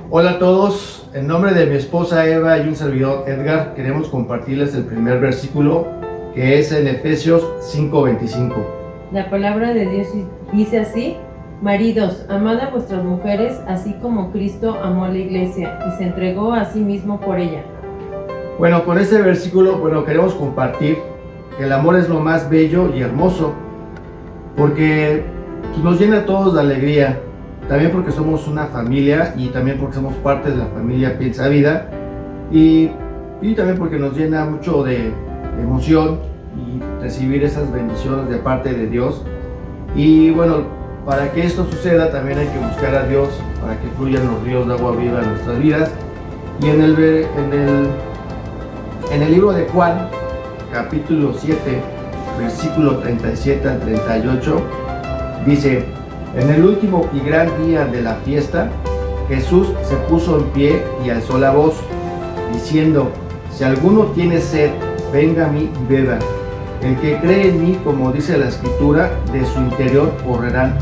Hola a todos, en nombre de mi esposa Eva y un servidor Edgar, queremos compartirles el primer versículo que es en Efesios 5:25. La palabra de Dios dice así: maridos, amad a vuestras mujeres, así como Cristo amó a la iglesia y se entregó a sí mismo por ella. Bueno, con este versículo, queremos compartir que el amor es lo más bello y hermoso, porque nos llena a todos de alegría, también porque somos una familia y también porque somos parte de la familia Piensa Vida, y también porque nos llena mucho de emoción y recibir esas bendiciones de parte de Dios. Y bueno, para que esto suceda también hay que buscar a Dios para que fluyan los ríos de agua viva en nuestras vidas. Y en el libro de Juan, capítulo 7, versículo 37 al 38, dice: en el último y gran día de la fiesta, Jesús se puso en pie y alzó la voz, diciendo: si alguno tiene sed, venga a mí y beba. El que cree en mí, como dice la Escritura, de su interior correrán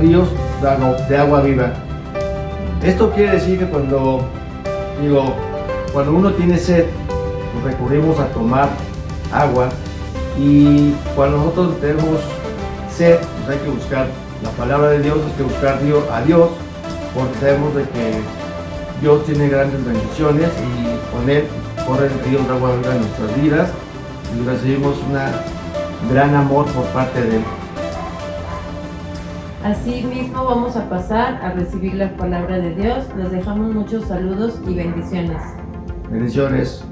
ríos de agua viva. Esto quiere decir que cuando uno tiene sed, pues recurrimos a tomar agua, y cuando nosotros tenemos sed, pues hay que buscar la palabra de Dios, hay que buscar a Dios, porque sabemos de que Dios tiene grandes bendiciones y con Él corren ríos de agua viva en nuestras vidas y recibimos un gran amor por parte de Él. Así mismo vamos a pasar a recibir la palabra de Dios. Les dejamos muchos saludos y bendiciones. Bendiciones.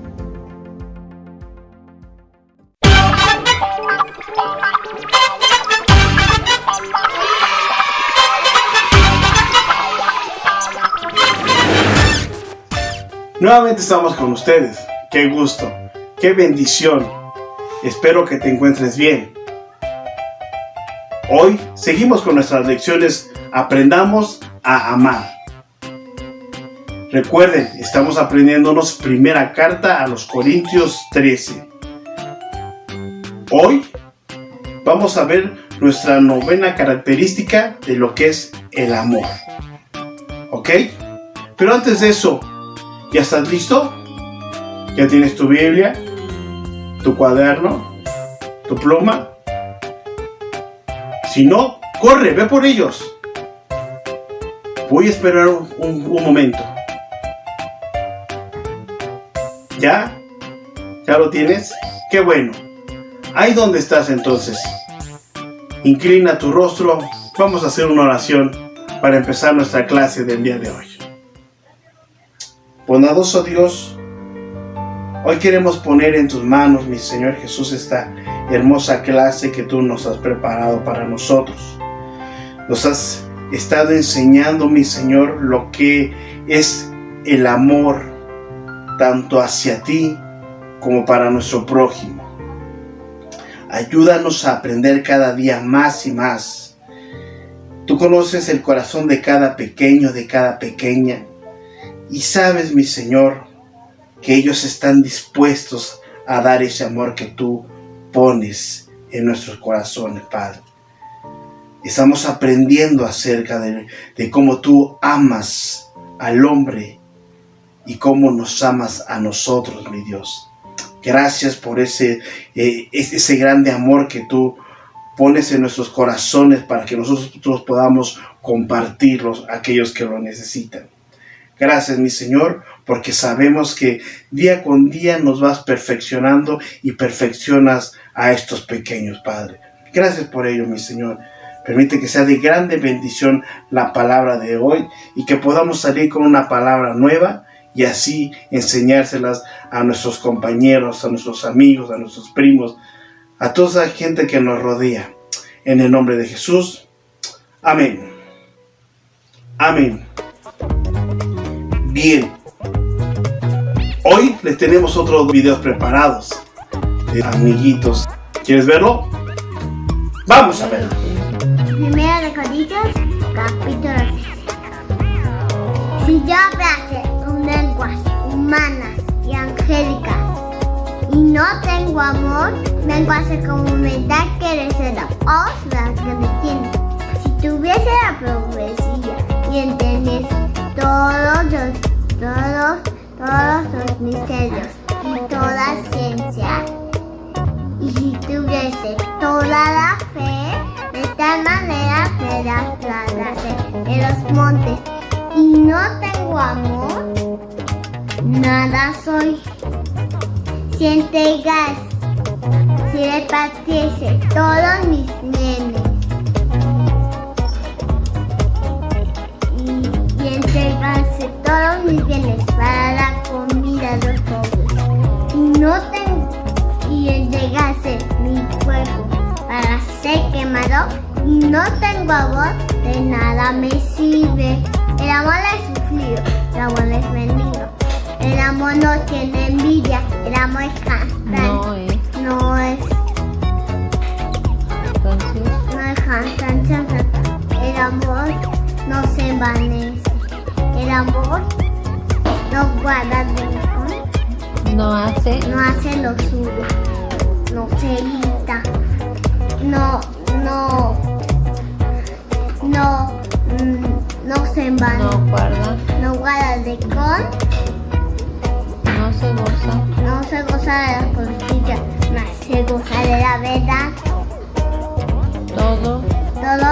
Nuevamente estamos con ustedes. Qué gusto, qué bendición. Espero que te encuentres bien. Hoy seguimos con nuestras lecciones. Aprendamos a amar. Recuerden, estamos aprendiéndonos primera carta a los Corintios 13. Hoy vamos a ver nuestra novena característica de lo que es el amor. ¿Ok? Pero antes de eso, ¿ya estás listo? ¿Ya tienes tu Biblia, tu cuaderno, tu pluma? Si no, corre, ve por ellos. Voy a esperar un momento. ¿Ya? ¿Ya lo tienes? ¡Qué bueno! Ahí donde estás entonces. Inclina tu rostro. Vamos a hacer una oración para empezar nuestra clase del día de hoy. Bondadoso Dios, hoy queremos poner en tus manos, mi Señor Jesús, esta hermosa clase que tú nos has preparado para nosotros. Nos has estado enseñando, mi Señor, lo que es el amor, tanto hacia ti como para nuestro prójimo. Ayúdanos a aprender cada día más y más. Tú conoces el corazón de cada pequeño, de cada pequeña. Y sabes, mi Señor, que ellos están dispuestos a dar ese amor que tú pones en nuestros corazones, Padre. Estamos aprendiendo acerca de cómo tú amas al hombre y cómo nos amas a nosotros, mi Dios. Gracias por ese grande amor que tú pones en nuestros corazones para que nosotros podamos compartirlos a aquellos que lo necesitan. Gracias, mi Señor, porque sabemos que día con día nos vas perfeccionando y perfeccionas a estos pequeños, Padre. Gracias por ello, mi Señor. Permite que sea de grande bendición la palabra de hoy y que podamos salir con una palabra nueva y así enseñárselas a nuestros compañeros, a nuestros amigos, a nuestros primos, a toda la gente que nos rodea. En el nombre de Jesús. Amén. Amén. Bien. Hoy les tenemos otros videos preparados. Amiguitos, ¿quieres verlo? Vamos a verlo. Primera de Corintios, capítulo 13. Si yo hablase con lenguas humanas y angélicas y no tengo amor, vengo a ser como humildad que desde la voz la que me tiene. Si tuviese la profecía y entendiese todo misterios y toda ciencia, y si tuviese toda la fe, de tal manera me trasladase de los montes, y no tengo amor, nada soy. Si entregas, si repartiese todos mis bienes, y entregase todos mis bienes para la comida de los pobres, y entregase mi cuerpo para ser quemado, y no tengo amor, de nada me sirve. El amor es sufrido, el amor es benigno, el amor no tiene envidia, el amor es constante. No es cansancio. El amor no se envanece. El amor no guarda rencor. No hace lo suyo. No se irrita. No se envanece. No guarda rencor. No se goza de la justicia, mas se goza de la verdad. Todo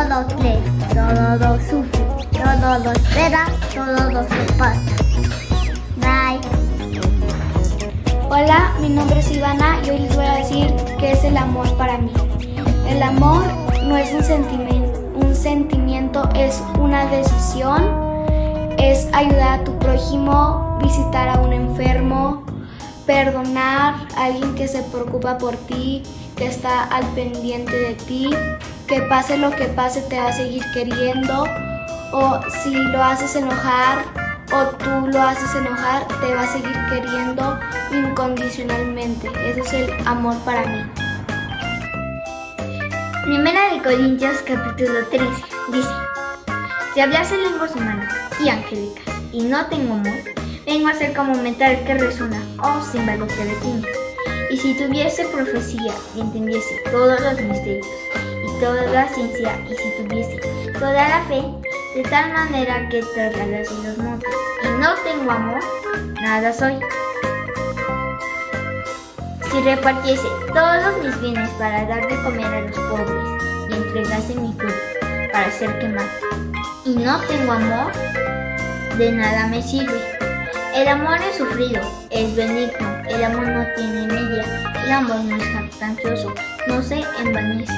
lo cree, todo lo sufre, todo lo espera, todo lo soporta. Bye. Hola, mi nombre es Ivana y hoy les voy a decir qué es el amor para mí. El amor no es un sentimiento, es una decisión, es ayudar a tu prójimo, visitar a un enfermo, perdonar a alguien que se preocupa por ti, que está al pendiente de ti, que pase lo que pase te va a seguir queriendo, o si lo haces enojar o tú lo haces enojar, te va a seguir queriendo incondicionalmente. Eso es el amor para mí. Primera de Corintios capítulo 13 dice: si hablase lenguas humanas y angélicas y no tengo amor, vengo a ser como metal que resuena o címbalo que detiene. Y si tuviese profecía y entendiese todos los misterios y toda la ciencia, y si tuviese toda la fe, de tal manera que trasladase los montes, y no tengo amor, nada soy. Si repartiese todos mis bienes para dar de comer a los pobres, y entregase mi cuerpo para ser quemado, y no tengo amor, de nada me sirve. El amor es sufrido, es benigno, el amor no tiene envidia, el amor no es jactancioso, no se envanece.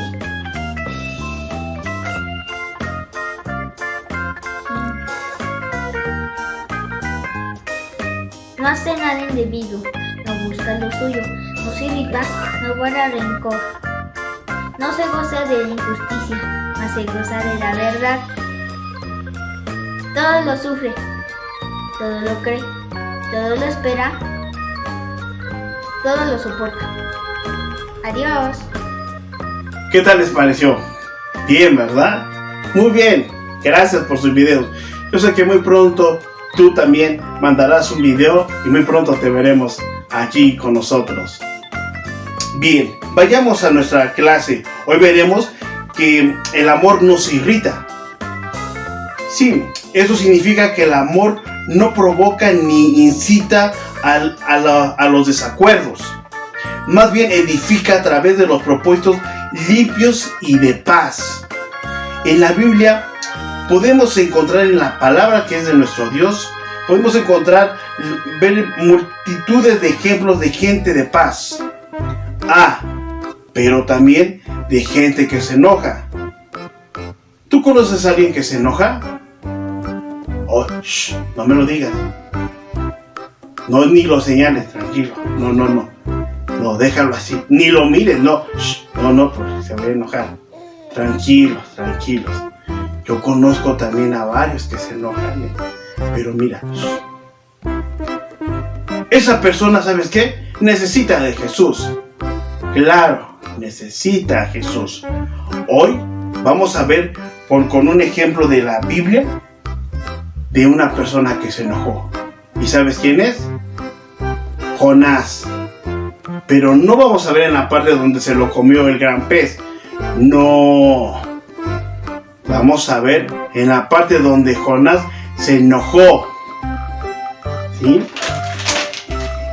No hace nada indebido, no busca lo suyo, no se irrita, no guarda rencor. No se goza de la injusticia, mas se goza de la verdad. Todo lo sufre, todo lo cree, todo lo espera, todo lo soporta. Adiós. ¿Qué tal les pareció? Bien, ¿verdad? Muy bien, gracias por sus videos. Yo sé que muy pronto tú también mandarás un video y muy pronto te veremos aquí con nosotros. Bien, vayamos a nuestra clase. Hoy veremos que el amor nos irrita. Sí, eso significa que el amor no provoca ni incita a los desacuerdos. Más bien edifica a través de los propósitos limpios y de paz. En la Biblia podemos encontrar en la palabra que es de nuestro Dios, podemos ver multitudes de ejemplos de gente de paz. Pero también de gente que se enoja. ¿Tú conoces a alguien que se enoja? Oh, no me lo digas. No, ni lo señales, tranquilo. No, déjalo así. Ni lo mires, no. No, porque se va a enojar. Tranquilos. Yo conozco también a varios que se enojan, pero mira. Esa persona, ¿sabes qué? Necesita de Jesús. Claro, necesita a Jesús. Hoy vamos a ver con un ejemplo de la Biblia de una persona que se enojó. ¿Y sabes quién es? Jonás. Pero no vamos a ver en la parte donde se lo comió el gran pez. No. Vamos a ver en la parte donde Jonás se enojó. ¿Sí?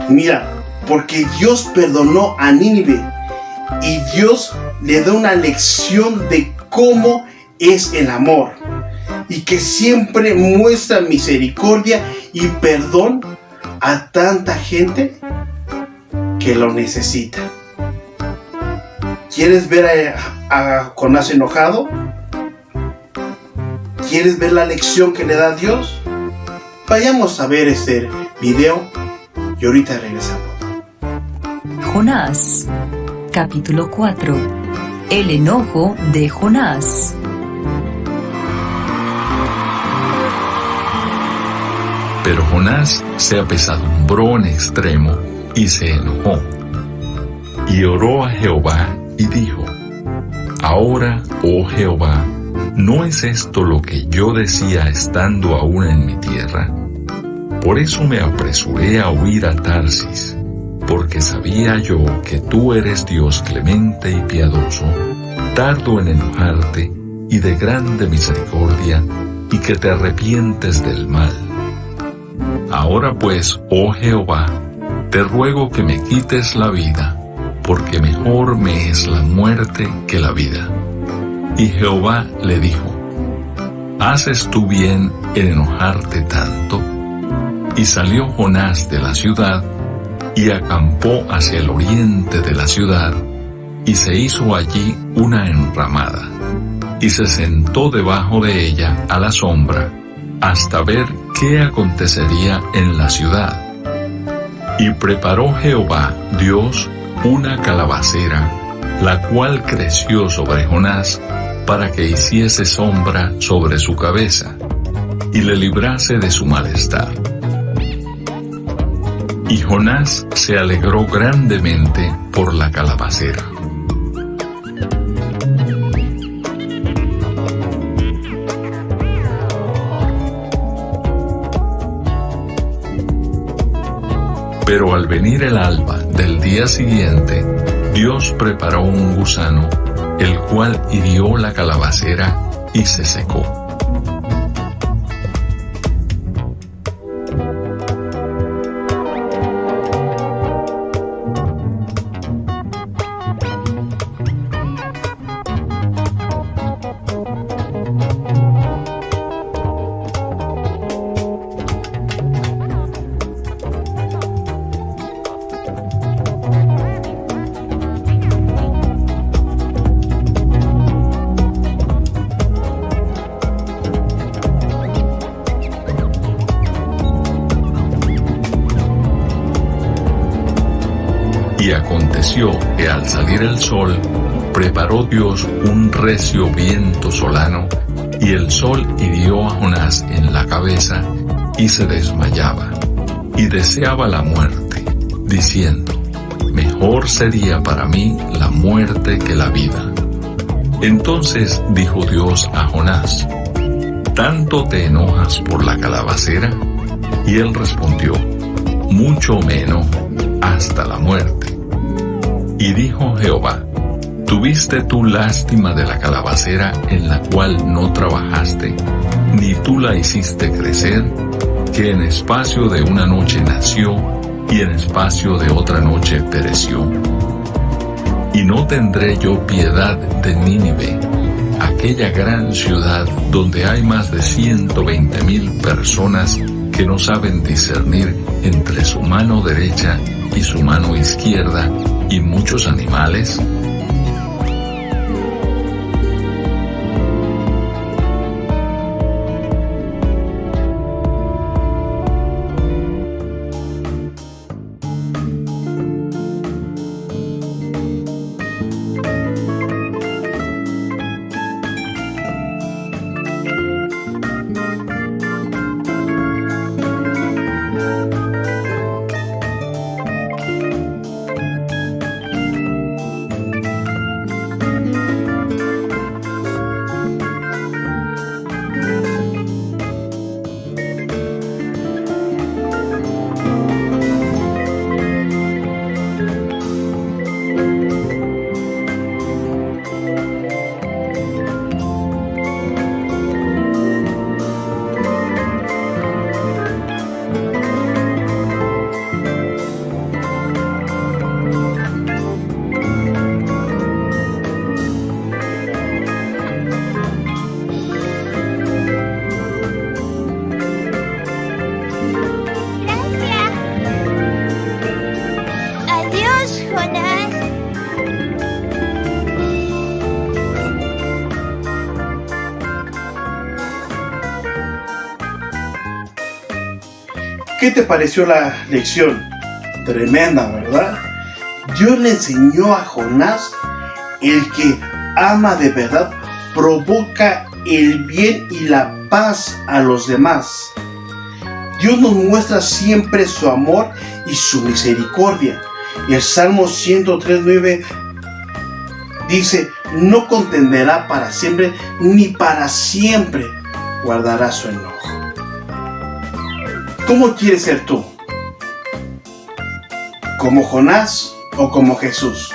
Mira, porque Dios perdonó a Nínive y Dios le da una lección de cómo es el amor y que siempre muestra misericordia y perdón a tanta gente que lo necesita. ¿Quieres ver a Jonás enojado? ¿Quieres ver la lección que le da Dios? Vayamos a ver este video y ahorita regresamos. Jonás, capítulo 4. El enojo de Jonás. Pero Jonás se apesadumbró en extremo y se enojó. Y oró a Jehová y dijo: Ahora, oh Jehová, ¿no es esto lo que yo decía estando aún en mi tierra? Por eso me apresuré a huir a Tarsis, porque sabía yo que tú eres Dios clemente y piadoso, tardo en enojarte y de grande misericordia, y que te arrepientes del mal. Ahora pues, oh Jehová, te ruego que me quites la vida, porque mejor me es la muerte que la vida. Y Jehová le dijo: ¿Haces tú bien en enojarte tanto? Y salió Jonás de la ciudad, y acampó hacia el oriente de la ciudad, y se hizo allí una enramada, y se sentó debajo de ella a la sombra, hasta ver qué acontecería en la ciudad. Y preparó Jehová, Dios, una calabacera, la cual creció sobre Jonás, para que hiciese sombra sobre su cabeza, y le librase de su malestar. Y Jonás se alegró grandemente por la calabacera. Pero al venir el alba del día siguiente, Dios preparó un gusano, el cual hirió la calabacera y se secó. Y aconteció que al salir el sol, preparó Dios un recio viento solano, y el sol hirió a Jonás en la cabeza, y se desmayaba, y deseaba la muerte, diciendo: Mejor sería para mí la muerte que la vida. Entonces dijo Dios a Jonás: ¿Tanto te enojas por la calabacera? Y él respondió: Mucho me enojo, hasta la muerte. Y dijo Jehová: ¿Tuviste tú lástima de la calabacera en la cual no trabajaste, ni tú la hiciste crecer, que en espacio de una noche nació, y en espacio de otra noche pereció? Y no tendré yo piedad de Nínive, aquella gran ciudad donde hay más de 120,000 personas que no saben discernir entre su mano derecha y su mano izquierda, y muchos animales. ¿Qué te pareció la lección? Tremenda, ¿verdad? Dios le enseñó a Jonás: el que ama de verdad provoca el bien y la paz a los demás. Dios nos muestra siempre su amor y su misericordia. Y el Salmo 103:9 dice: no contenderá para siempre, ni para siempre guardará su enojo. ¿Cómo quieres ser tú? ¿Como Jonás o como Jesús?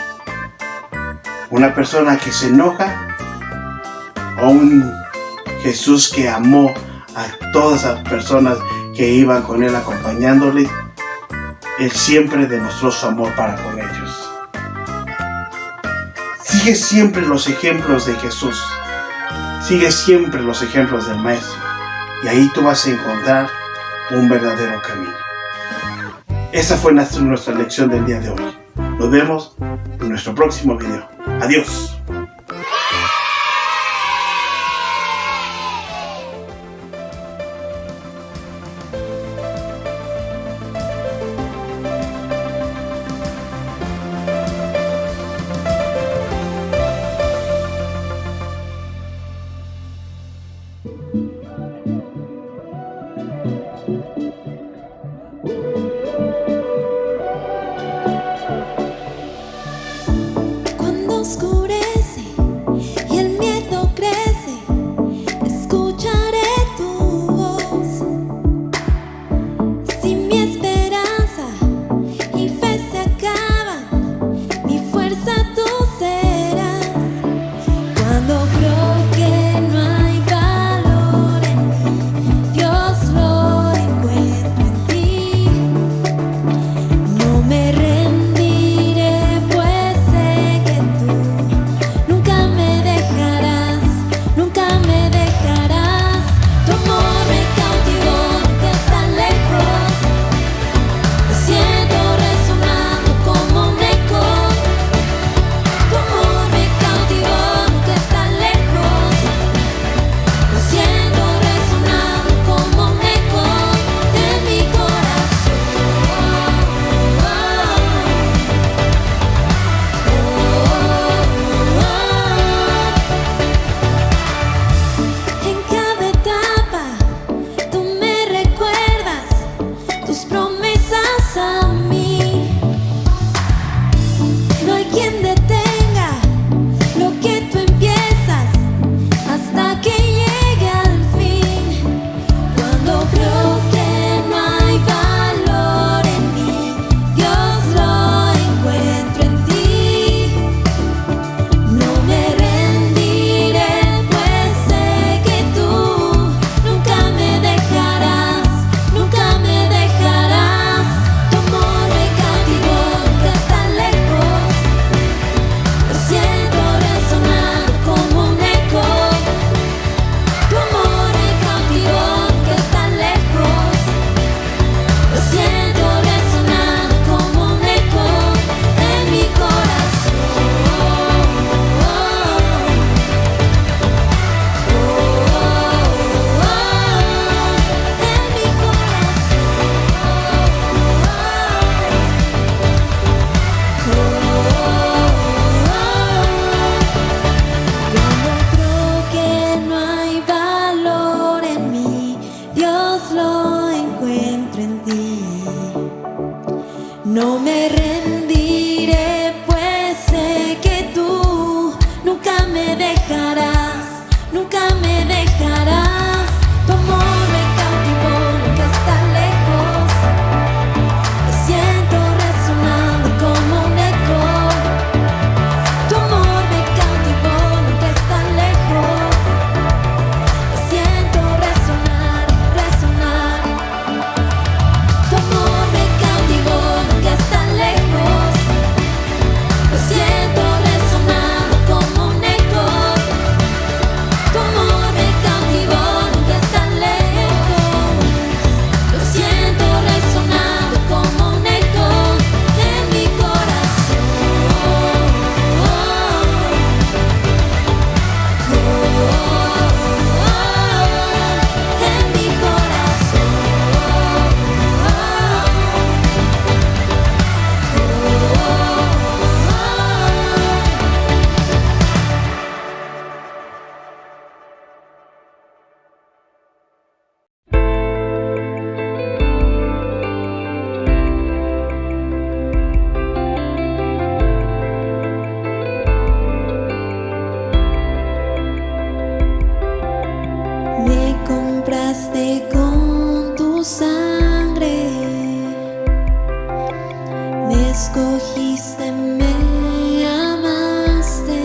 ¿Una persona que se enoja o un Jesús que amó a todas las personas que iban con él acompañándole? Él siempre demostró su amor para con ellos. Sigue siempre los ejemplos de Jesús. Sigue siempre los ejemplos del Maestro. Y ahí tú vas a encontrar un verdadero camino. Esa fue nuestra lección del día de hoy. Nos vemos en nuestro próximo video. Adiós. Cuando oscurece y el miedo crece, escucharé tu voz. Si mi esperanza y fe se acaban, mi fuerza tú serás. Cuando creo que no hay valor en mí, Dios lo encuentro en ti. No me rendiré, pues sé que tú nunca me dejarás, nunca me dejarás. Tu amor me cautivó, nunca estás lejos. Me siento resonando como un eco. Tu amor me cautivó, nunca estás lejos. Me siento resonando como un eco en mi corazón. En cada etapa tú me recuerdas tus promesas a mí. No hay quien detenga lo que tú empiezas hasta que llegue al fin. Cuando creo que no hay valor en mí, Dios lo encuentro en ti. No me rendiré, pues sé que tú nunca me dejarás, nunca me dejarás. Tu amor me cautivó, nunca estás lejos. Lo siento resonar como un eco. Tu amor me cautivó, nunca estás lejos. Lo siento resonar como un eco en mi corazón. En mi Cuando creo que no hay valor en mí, Dios lo encuentro en ti. No me rendiré, pues sé que tú nunca me dejarás, nunca me dejarás. Tu amor me cautivó, nunca está lejos. Me siento resonando como un eco. Tu amor me cautivó, nunca está lejos. Me siento resonar, resonar. Tu amor me cautivó, nunca está lejos. Me siento resonando como un eco. Tu amor me cautivó. compraste con tu sangre, me escogiste, me amaste,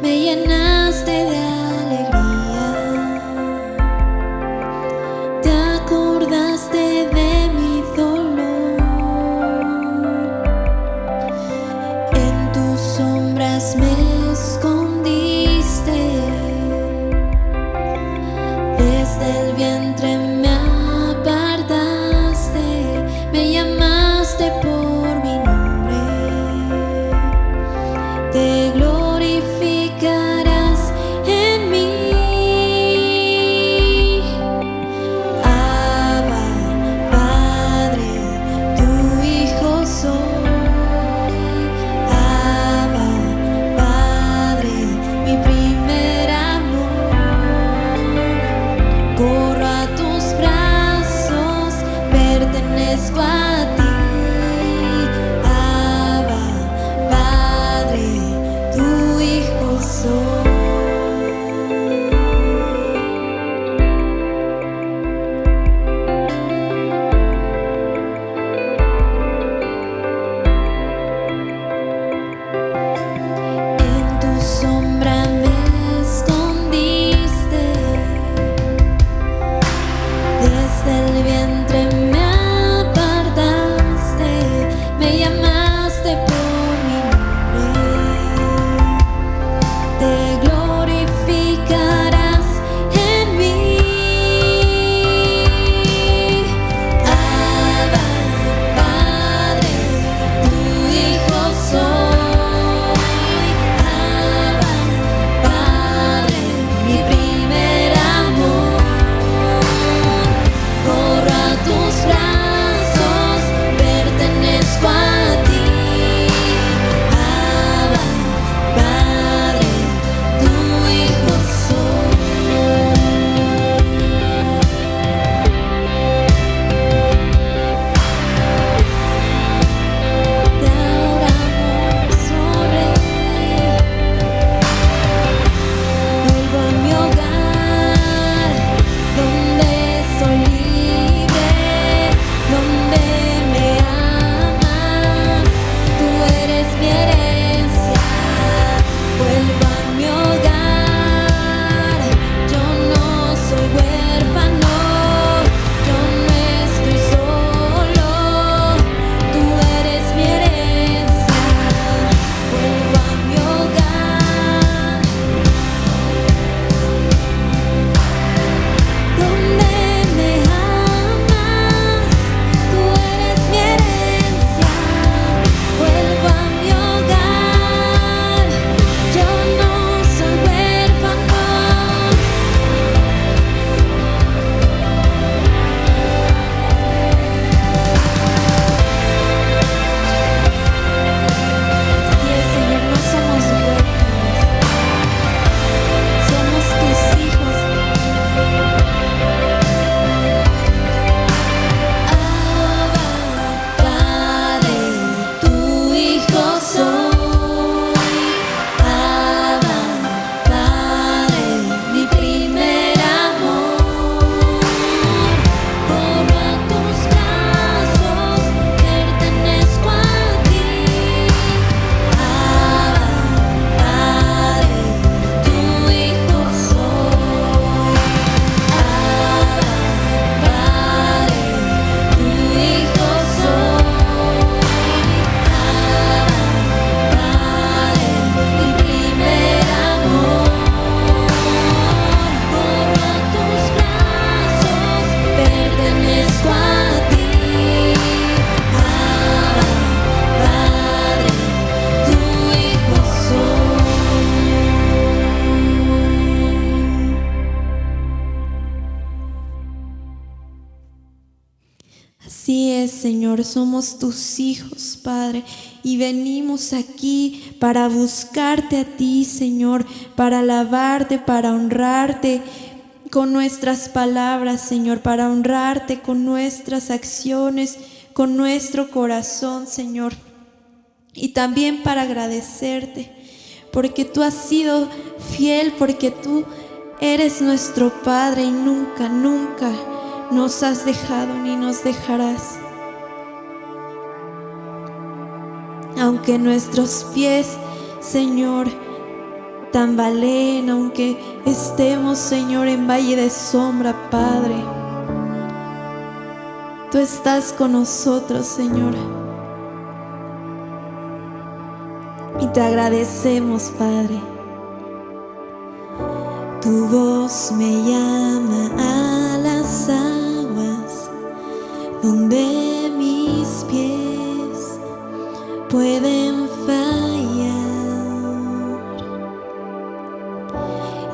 me llenaste de alegría. Te acordaste de mi dolor, en tus sombras me escondiste, desde el vientre me apartaste, me llamaste por mi nombre. Te glorificarás en mí. Abba, Padre, tu hijo soy. Abba, Padre, mi primer amor. Corro a tus brazos, pertenezco a ti. Abba, Padre, tu hijo soy. En tu sombra me escondiste, desde el vientre me apartaste, me llamaste por mi nombre. Te glorificarás en mí. Abba, Padre, tu hijo soy. Abba, Padre, mi primer amor. Corro a tus brazos, pertenezco a ti. Abba, Padre, tu hijo soy. Te adoramos, oh Rey. Vuelvo a mi hogar, donde soy libre, donde me amas, tú eres mi herencia. Vuelvo a mi hogar, yo no soy huérfano, yo no estoy solo, tú eres mi herencia. Vuelvo a mi hogar, donde me amas, tú eres mi herencia. Vuelvo a mi hogar, yo no soy huérfano. Sí, Señor, no somos huérfanos, somos tus hijos. Abba, Padre, tu hijo soy. Abba, Padre, mi primer amor. Corro a tus brazos, pertenezco a ti. Abba, Padre, tu hijo soy. Abba, Padre, tu hijo soy. Abba, Padre, mi primer amor. Corro a tus brazos, pertenezco a ti. Abba, Padre, tu hijo soy. Así es, Señor, somos tus hijos, Padre, y venimos aquí para buscarte a ti, Señor, para alabarte, para honrarte con nuestras palabras, Señor, para honrarte con nuestras acciones, con nuestro corazón, Señor, y también para agradecerte, porque tú has sido fiel, porque tú Eres nuestro Padre y nunca, nunca nos has dejado ni nos dejarás. Aunque nuestros pies, Señor, tambaleen, aunque estemos, Señor, en valle de sombra, Padre, Tú estás con nosotros, Señor. Y te agradecemos, Padre. Tu voz me llama a las aguas donde mis pies pueden fallar,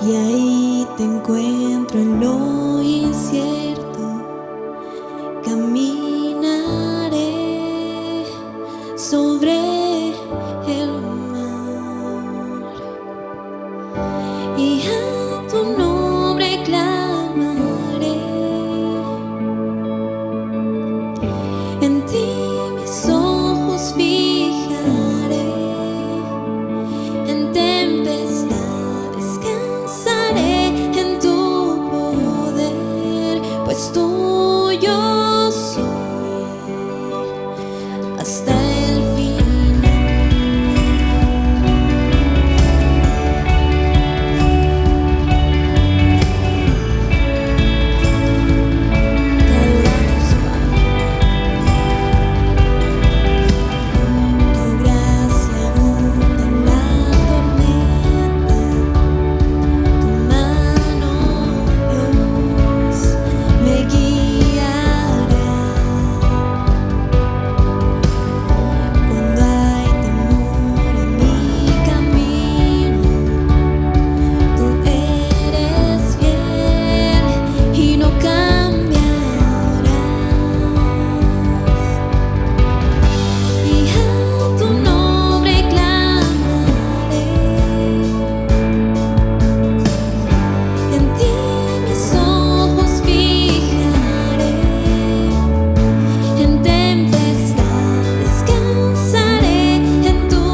y ahí te encuentro en lo incierto. Caminaré sobre el mar y a tu nombre clamaré. En ti mis ojos fijaré, en tempestad descansaré en tu poder, pues tuyo soy hasta el final. Te adoramos, Padre. Tu gracia abunda en la tormenta, tu mano, Dios, me guiará. Cuando hay temor en mi camino, tú eres fiel y no cambiarás. Y a tu nombre clamaré, en ti mis ojos fijaré, en tempestad descansaré en tu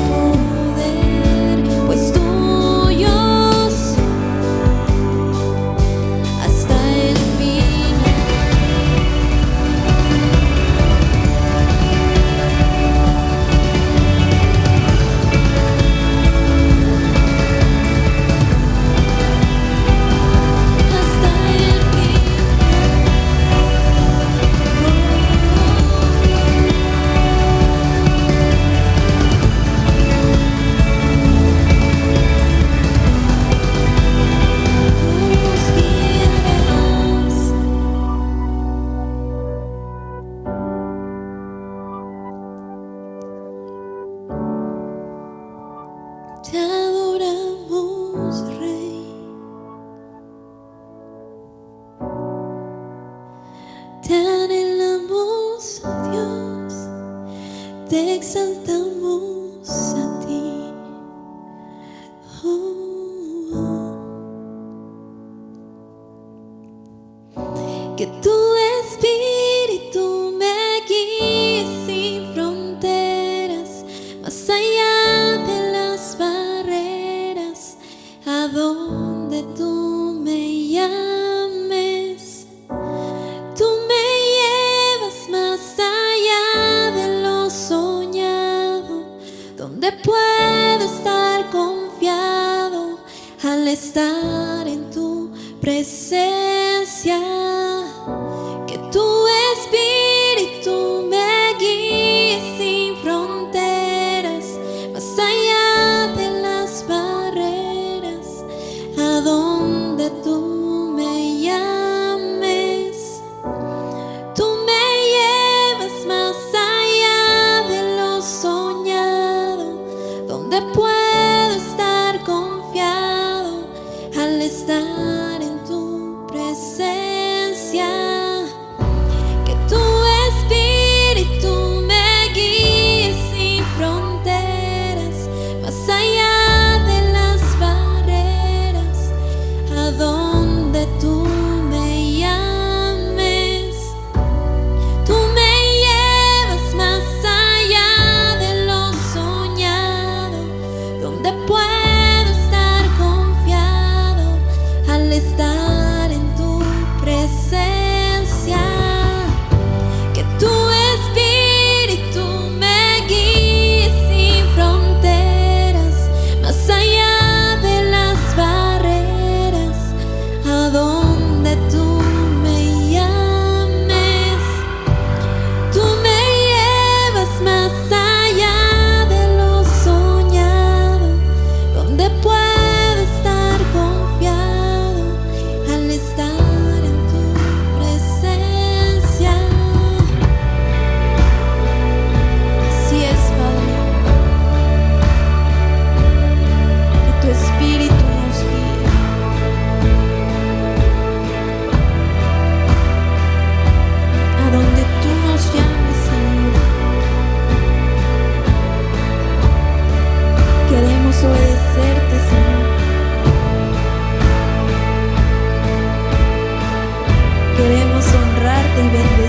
poder, pues tuyo soy hasta el final. Hasta el te adoramos, Rey. Te anhelamos, Dios. Te exaltamos a ti. Que tu espíritu me guíe sin fronteras, más allá de las barreras, a donde tú me llames. Tú me llevas más allá de lo soñado, donde puedo estar confiado al estar en tu presencia. Que tu espíritu me guíe sin fronteras, más allá de las barreras, a donde tú me llames. Tú me llevas más allá de lo soñado, donde puedo estar confiado al estar en tu presencia.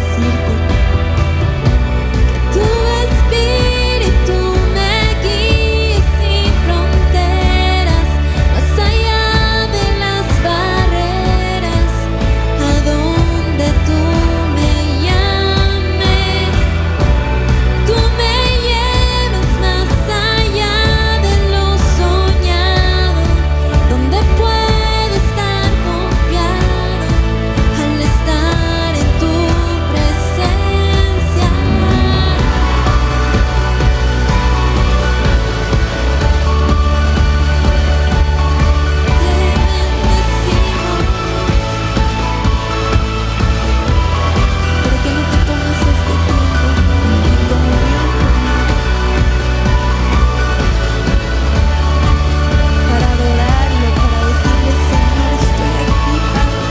decirte que tu espíritu me guíe sin fronteras, más allá de las barreras, a donde tú me llames. Tú me llevas más allá de lo soñado, donde puedo estar confiado al estar en tu presencia. Te bendecimos, porque no te tomas este tiempo en comunión conmigo para adorarlo, para decirle: Señor, estoy aquí, Padre,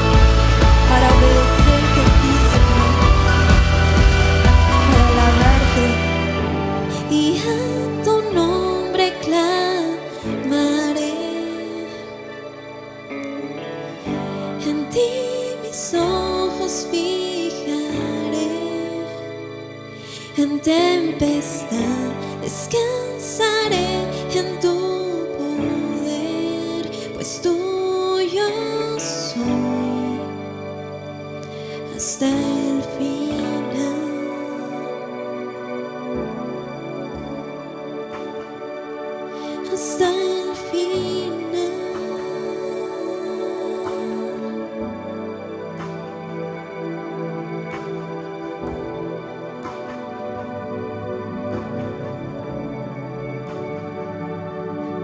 para obedecerte a ti, Señor, para alabarte, y a tu nombre clamaré. En ti mis ojos fijaré, en tempestad descansaré en tu poder, pues tuyo soy hasta el final. Hasta el final.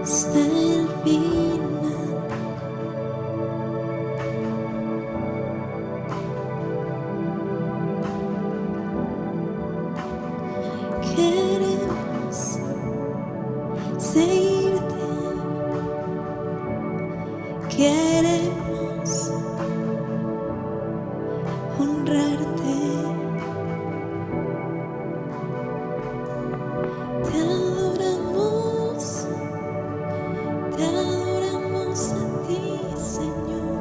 Hasta el final. Queremos seguirte, queremos honrarte. Te adoramos a ti, Señor.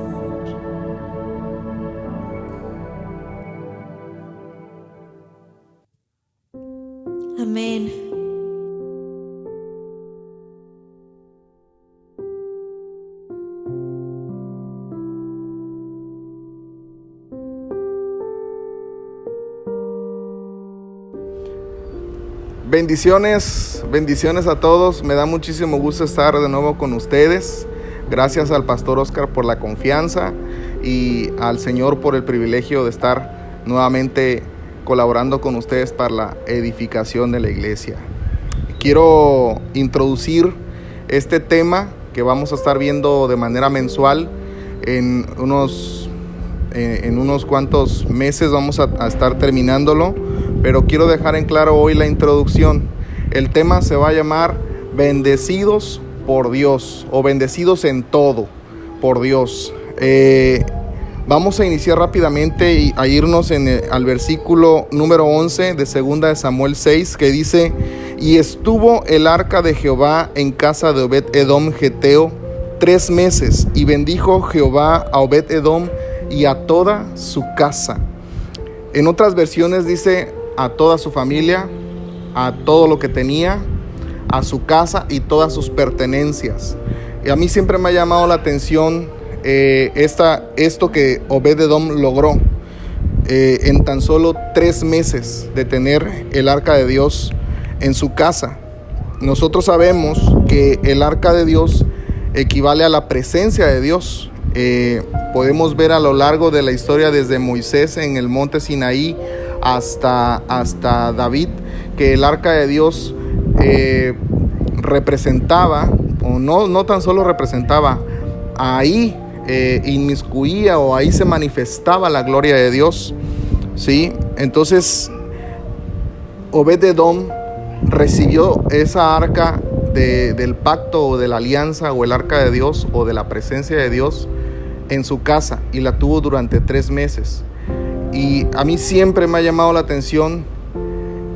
Amén. Bendiciones a todos. Me da muchísimo gusto estar de nuevo con ustedes. Gracias al pastor Oscar por la confianza y al Señor por el privilegio de estar nuevamente colaborando con ustedes para la edificación de la iglesia. Quiero introducir este tema que vamos a estar viendo de manera mensual. En unos cuantos meses vamos a estar terminándolo, pero quiero dejar en claro hoy la introducción. El tema se va a llamar Bendecidos por Dios, o bendecidos en todo por Dios. Vamos a iniciar rápidamente y a irnos al versículo número 11 de 2 de Samuel 6, que dice: y estuvo el arca de Jehová en casa de Obed-edom geteo 3 meses, y bendijo Jehová a Obed-edom y a toda su casa. En otras versiones dice a toda su familia, a todo lo que tenía, a su casa y todas sus pertenencias. Y a mí siempre me ha llamado la atención esto que Obed-edom logró en tan solo 3 meses de tener el arca de Dios en su casa. Nosotros sabemos que el arca de Dios equivale a la presencia de Dios. Podemos ver a lo largo de la historia, desde Moisés en el monte Sinaí hasta David, que el arca de Dios representaba, o no tan solo representaba, ahí inmiscuía, o ahí se manifestaba la gloria de Dios, ¿sí? Entonces Obed-edom recibió esa arca del pacto, o de la alianza, o el arca de Dios, o de la presencia de Dios en su casa, y la tuvo durante 3 meses. Y a mí siempre me ha llamado la atención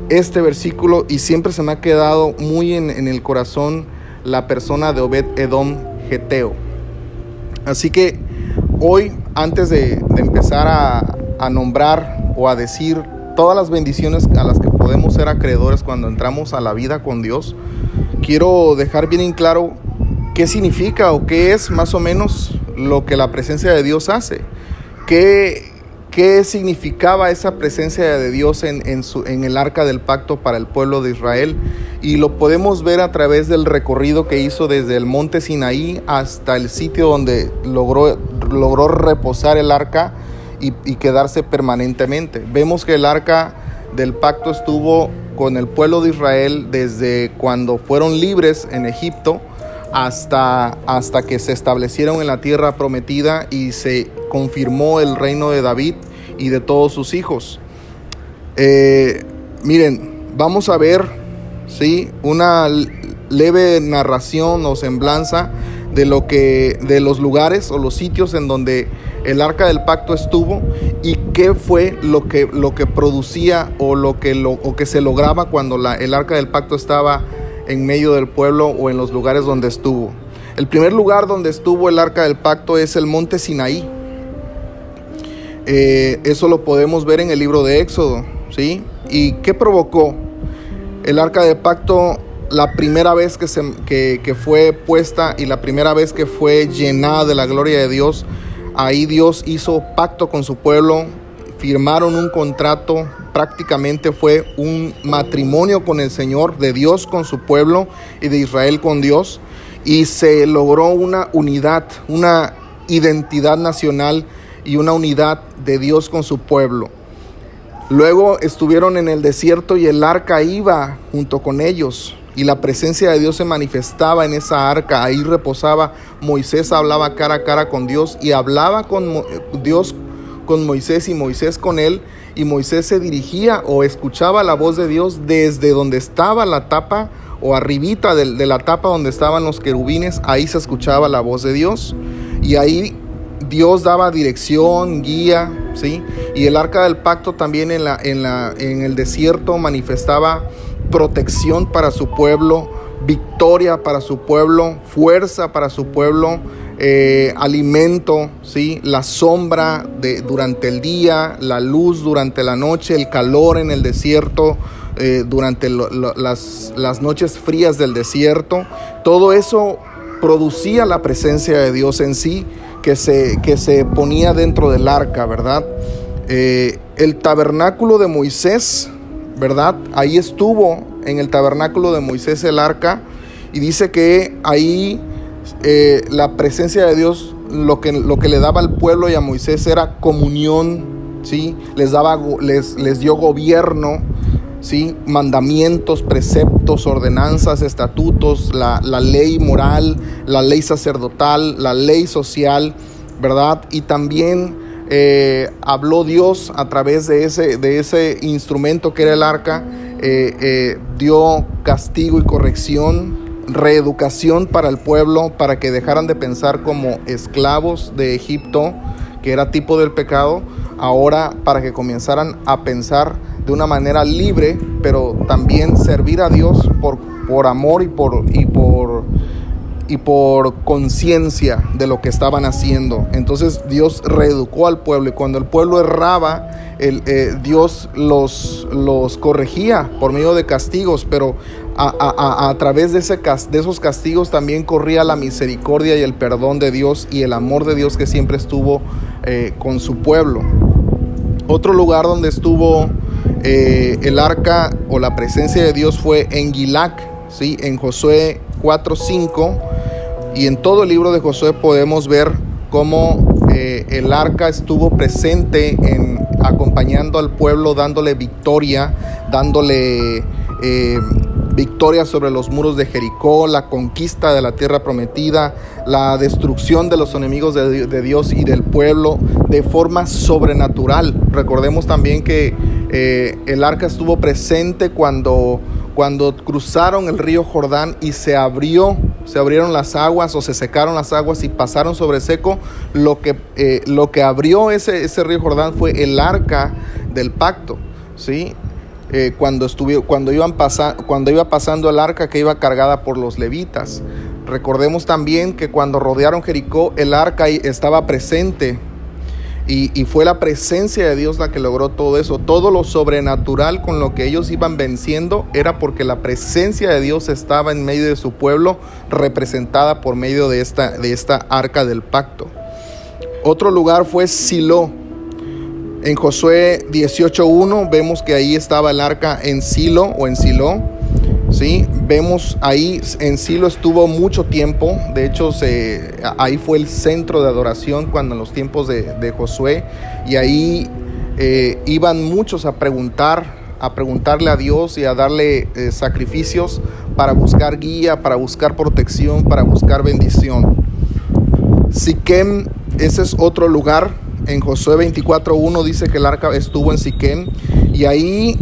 este versículo, y siempre se me ha quedado muy en el corazón la persona de Obed-edom geteo. Así que hoy, antes de empezar a nombrar o a decir todas las bendiciones a las que podemos ser acreedores cuando entramos a la vida con Dios, quiero dejar bien en claro qué significa o qué es más o menos lo que la presencia de Dios hace. ¿Qué significaba esa presencia de Dios en el arca del pacto para el pueblo de Israel? Y lo podemos ver a través del recorrido que hizo desde el monte Sinaí hasta el sitio donde logró reposar el arca y quedarse permanentemente. Vemos que el arca del pacto estuvo con el pueblo de Israel desde cuando fueron libres en Egipto hasta que se establecieron en la tierra prometida y se confirmó el reino de David y de todos sus hijos. Miren, vamos a ver, ¿sí?, una leve narración o semblanza de los lugares o los sitios en donde el arca del pacto estuvo y qué fue lo que producía o lo que se lograba cuando el arca del pacto estaba en medio del pueblo o en los lugares donde estuvo. El primer lugar donde estuvo el arca del pacto es el monte Sinaí. Eso lo podemos ver en el libro de Éxodo, ¿sí? ¿Y qué provocó? El arca del pacto, la primera vez que fue puesta y la primera vez que fue llenada de la gloria de Dios, ahí Dios hizo pacto con su pueblo, firmaron un contrato, prácticamente fue un matrimonio con el Señor, de Dios con su pueblo y de Israel con Dios, y se logró una unidad, una identidad nacional y una unidad de Dios con su pueblo. Luego estuvieron en el desierto y el arca iba junto con ellos y la presencia de Dios se manifestaba en esa arca. Ahí reposaba Moisés, hablaba cara a cara con Dios y hablaba con Dios con Moisés y Moisés con él, y Moisés se dirigía o escuchaba la voz de Dios desde donde estaba la tapa o arribita de la tapa donde estaban los querubines. Ahí se escuchaba la voz de Dios y ahí Dios daba dirección, guía, ¿sí? Y el arca del pacto también en el desierto manifestaba protección para su pueblo, victoria para su pueblo, fuerza para su pueblo, alimento, ¿sí? La sombra durante el día, la luz durante la noche, el calor en el desierto, durante las noches frías del desierto. Todo eso producía la presencia de Dios en sí, que se ponía dentro del arca, ¿verdad? El tabernáculo de Moisés, ¿verdad? Ahí estuvo en el tabernáculo de Moisés el arca, y dice que ahí la presencia de Dios, lo que le daba al pueblo y a Moisés era comunión, ¿sí? Les dio gobierno, ¿sí? Mandamientos, preceptos, ordenanzas, estatutos, la ley moral, la ley sacerdotal, la ley social, ¿verdad? Y también habló Dios a través de ese instrumento que era el arca, dio castigo y corrección, reeducación para el pueblo, para que dejaran de pensar como esclavos de Egipto, que era tipo del pecado, ahora para que comenzaran a pensar de una manera libre, pero también servir a Dios por amor y por conciencia de lo que estaban haciendo. Entonces Dios reeducó al pueblo, y cuando el pueblo erraba, Dios los corregía por medio de castigos, pero a través de esos castigos también corría la misericordia y el perdón de Dios y el amor de Dios que siempre estuvo con su pueblo. Otro lugar donde estuvo el arca o la presencia de Dios fue en Gilac, ¿sí? En Josué 4:5, y en todo el libro de Josué podemos ver cómo el arca estuvo presente acompañando al pueblo, dándole victoria sobre los muros de Jericó, la conquista de la tierra prometida, la destrucción de los enemigos de Dios y del pueblo de forma sobrenatural. Recordemos también que el arca estuvo presente cuando cruzaron el río Jordán y se abrieron las aguas o se secaron las aguas y pasaron sobre seco. Lo que abrió ese río Jordán fue el arca del pacto, ¿sí? Cuando iba pasando el arca, que iba cargada por los levitas. Recordemos también que cuando rodearon Jericó, el arca estaba presente. Y fue la presencia de Dios la que logró todo eso. Todo lo sobrenatural con lo que ellos iban venciendo era porque la presencia de Dios estaba en medio de su pueblo, representada por medio de esta arca del pacto. Otro lugar fue Silo. En Josué 18:1 vemos que ahí estaba el arca en Silo o en Silo. ¿Sí? Vemos ahí en Silo estuvo mucho tiempo. De hecho ahí fue el centro de adoración cuando en los tiempos de Josué, y ahí iban muchos a preguntarle a Dios y a darle sacrificios para buscar guía, para buscar protección, para buscar bendición. Siquem, ese es otro lugar. En Josué 24:1 dice que el arca estuvo en Siquem, y ahí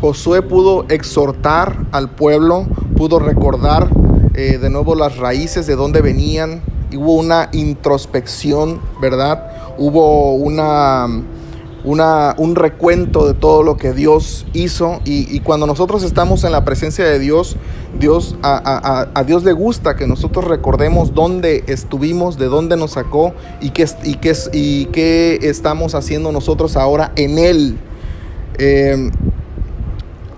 Josué pudo exhortar al pueblo, pudo recordar de nuevo las raíces de dónde venían. Y hubo una introspección, ¿verdad? Hubo un recuento de todo lo que Dios hizo. Y cuando nosotros estamos en la presencia de Dios, a Dios le gusta que nosotros recordemos dónde estuvimos, de dónde nos sacó y qué estamos haciendo nosotros ahora en Él.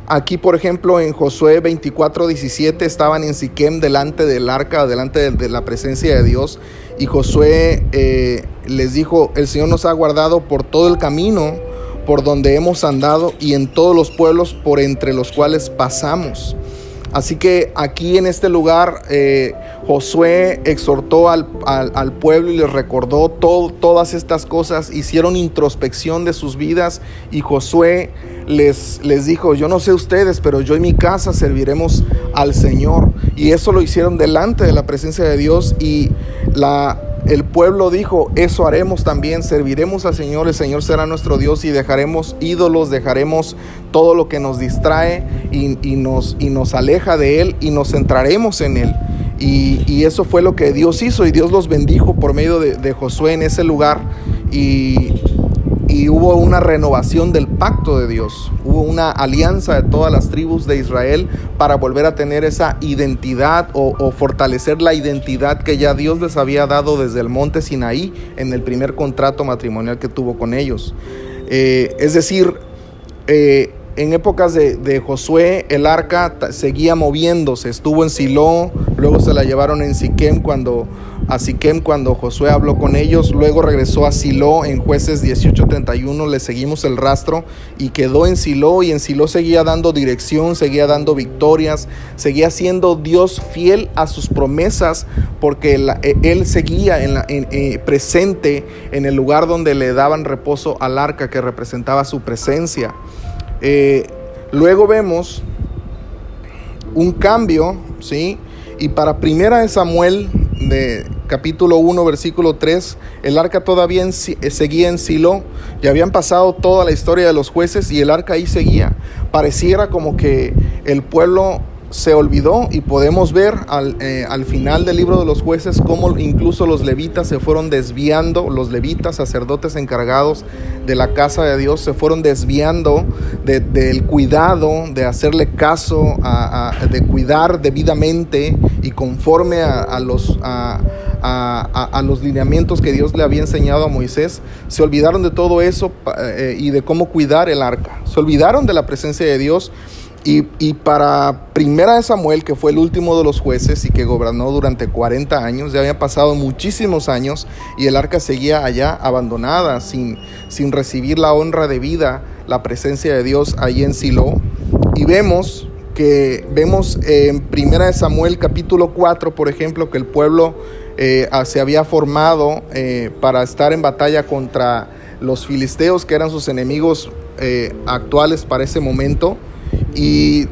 Aquí, por ejemplo, en Josué 24:17 estaban en Siquem delante del arca, delante de la presencia de Dios. Y Josué les dijo: el Señor nos ha guardado por todo el camino por donde hemos andado y en todos los pueblos por entre los cuales pasamos. Así que aquí en este lugar Josué exhortó al pueblo y les recordó todas estas cosas. Hicieron introspección de sus vidas, y Josué les dijo: yo no sé ustedes, pero yo y mi casa serviremos al Señor. Y eso lo hicieron delante de la presencia de Dios, y el pueblo dijo: eso haremos también, serviremos al Señor, el Señor será nuestro Dios, y dejaremos ídolos, dejaremos todo lo que nos distrae y nos aleja de Él, y nos centraremos en Él. Y eso fue lo que Dios hizo, y Dios los bendijo por medio de Josué en ese lugar, y hubo una renovación del pacto de Dios. Hubo una alianza de todas las tribus de Israel para volver a tener esa identidad o fortalecer la identidad que ya Dios les había dado desde el monte Sinaí en el primer contrato matrimonial que tuvo con ellos. Es decir, en épocas de Josué, el arca seguía moviéndose. Estuvo en Silo, luego se la llevaron a Siquem cuando Josué habló con ellos. Luego regresó a Silo en Jueces 18:31, le seguimos el rastro, y quedó en Silo, y en Silo seguía dando dirección, seguía dando victorias, seguía siendo Dios fiel a sus promesas, porque Él seguía presente en el lugar donde le daban reposo al arca, que representaba su presencia. Luego vemos un cambio, ¿sí? Y para 1 Samuel de capítulo 1 versículo 3, el arca todavía seguía en Silo. Ya habían pasado toda la historia de los jueces y el arca ahí seguía. Pareciera como que el pueblo se olvidó, y podemos ver al final del libro de los jueces cómo incluso los levitas se fueron desviando. Los levitas, sacerdotes encargados de la casa de Dios, se fueron desviando del cuidado, de hacerle caso, de cuidar debidamente y conforme a los lineamientos que Dios le había enseñado a Moisés. Se olvidaron de todo eso y de cómo cuidar el arca. Se olvidaron de la presencia de Dios. Y para 1 Samuel, que fue el último de los jueces y que gobernó durante 40 años, ya habían pasado muchísimos años y el arca seguía allá abandonada, sin recibir la honra debida, la presencia de Dios ahí en Silo. Y vemos en 1 Samuel capítulo 4, por ejemplo, que el pueblo se había formado para estar en batalla contra los filisteos, que eran sus enemigos actuales para ese momento. Y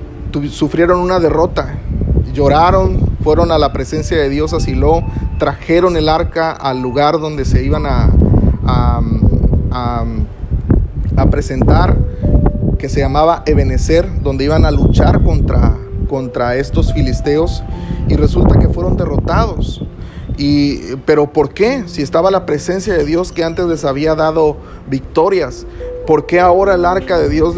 sufrieron una derrota, lloraron, fueron a la presencia de Dios a Silo, trajeron el arca al lugar donde se iban a presentar, que se llamaba Ebenezer, donde iban a luchar contra estos filisteos, y resulta que fueron derrotados. Pero ¿por qué? Si estaba la presencia de Dios que antes les había dado victorias, ¿por qué ahora el arca de Dios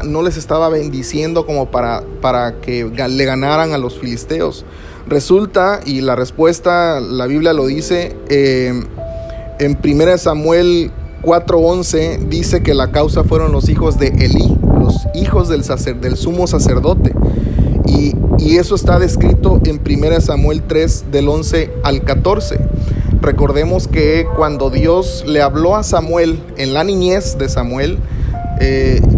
no les estaba bendiciendo como para que le ganaran a los filisteos? Resulta, y la respuesta, la Biblia lo dice, en 1 Samuel 4:11 dice que la causa fueron los hijos de Elí, los hijos del sumo sacerdote. Y eso está descrito en 1 Samuel 3, del 11 al 14. Recordemos que cuando Dios le habló a Samuel, en la niñez de Samuel,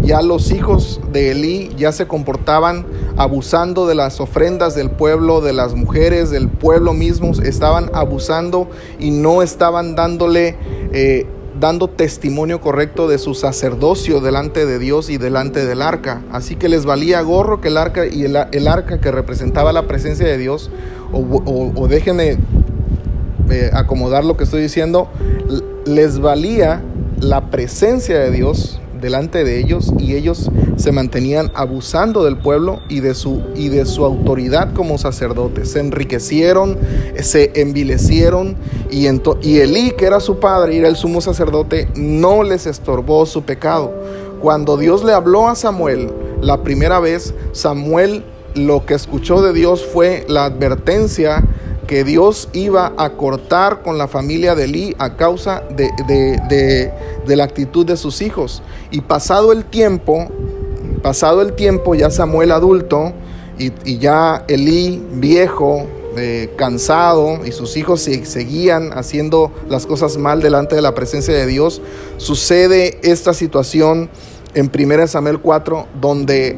ya los hijos de Elí ya se comportaban abusando de las ofrendas del pueblo, de las mujeres, del pueblo mismo. Estaban abusando y no estaban dando testimonio correcto de su sacerdocio delante de Dios y delante del arca. Así que les valía gorro que el arca y el arca que representaba la presencia de Dios, o déjenme acomodar lo que estoy diciendo, les valía la presencia de Dios delante de ellos, y ellos se mantenían abusando del pueblo y de su autoridad como sacerdotes. Se enriquecieron, se envilecieron, y Elí, que era su padre y era el sumo sacerdote, no les estorbó su pecado. Cuando Dios le habló a Samuel la primera vez, Samuel lo que escuchó de Dios fue la advertencia que Dios iba a cortar con la familia de Elí a causa de la actitud de sus hijos. Y pasado el tiempo, ya Samuel adulto y ya Elí viejo, cansado, y sus hijos seguían haciendo las cosas mal delante de la presencia de Dios, sucede esta situación en 1 Samuel 4, donde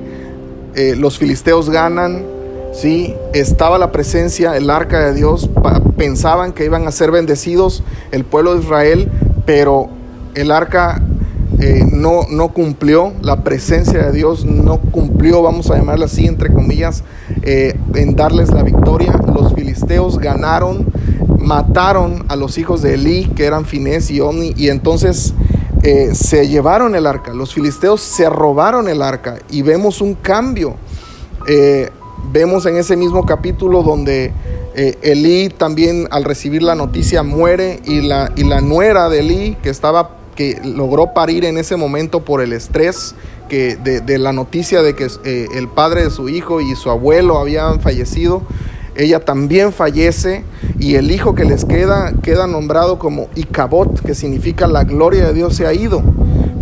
los filisteos ganan. Sí, estaba la presencia, el arca de Dios, pensaban que iban a ser bendecidos el pueblo de Israel, pero el arca no cumplió, la presencia de Dios no cumplió, vamos a llamarla así, entre comillas, en darles la victoria. Los filisteos ganaron, mataron a los hijos de Elí, que eran Finés y Omni, y entonces se llevaron el arca. Los filisteos se robaron el arca, y vemos un cambio. Vemos en ese mismo capítulo donde Elí también, al recibir la noticia, muere, y la nuera de Elí, que logró parir en ese momento por el estrés de la noticia de que el padre de su hijo y su abuelo habían fallecido, ella también fallece, y el hijo que les queda nombrado como Icabod, que significa la gloria de Dios se ha ido,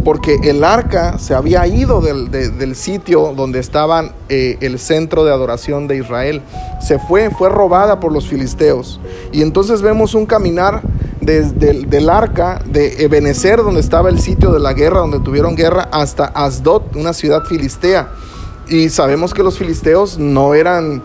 porque el arca se había ido del sitio donde estaban el centro de adoración de Israel. Fue robada por los filisteos. Y entonces vemos un caminar desde el arca de Ebenezer, donde estaba el sitio de la guerra, donde tuvieron guerra, hasta Asdod, una ciudad filistea. Y sabemos que los filisteos no eran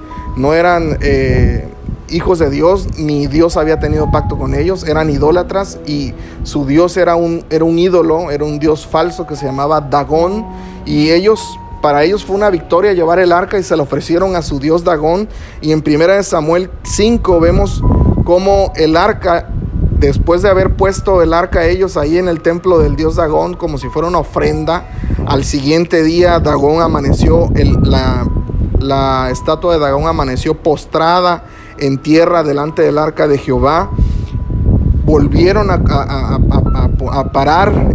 hijos de Dios, ni Dios había tenido pacto con ellos, eran idólatras, y su Dios era un ídolo, era un Dios falso que se llamaba Dagón, y para ellos fue una victoria llevar el arca, y se lo ofrecieron a su Dios Dagón. Y en 1 Samuel 5 vemos cómo el arca, después de haber puesto el arca ellos ahí en el templo del Dios Dagón como si fuera una ofrenda, al siguiente día Dagón amaneció, la estatua de Dagón amaneció postrada en tierra delante del arca de Jehová. Volvieron a parar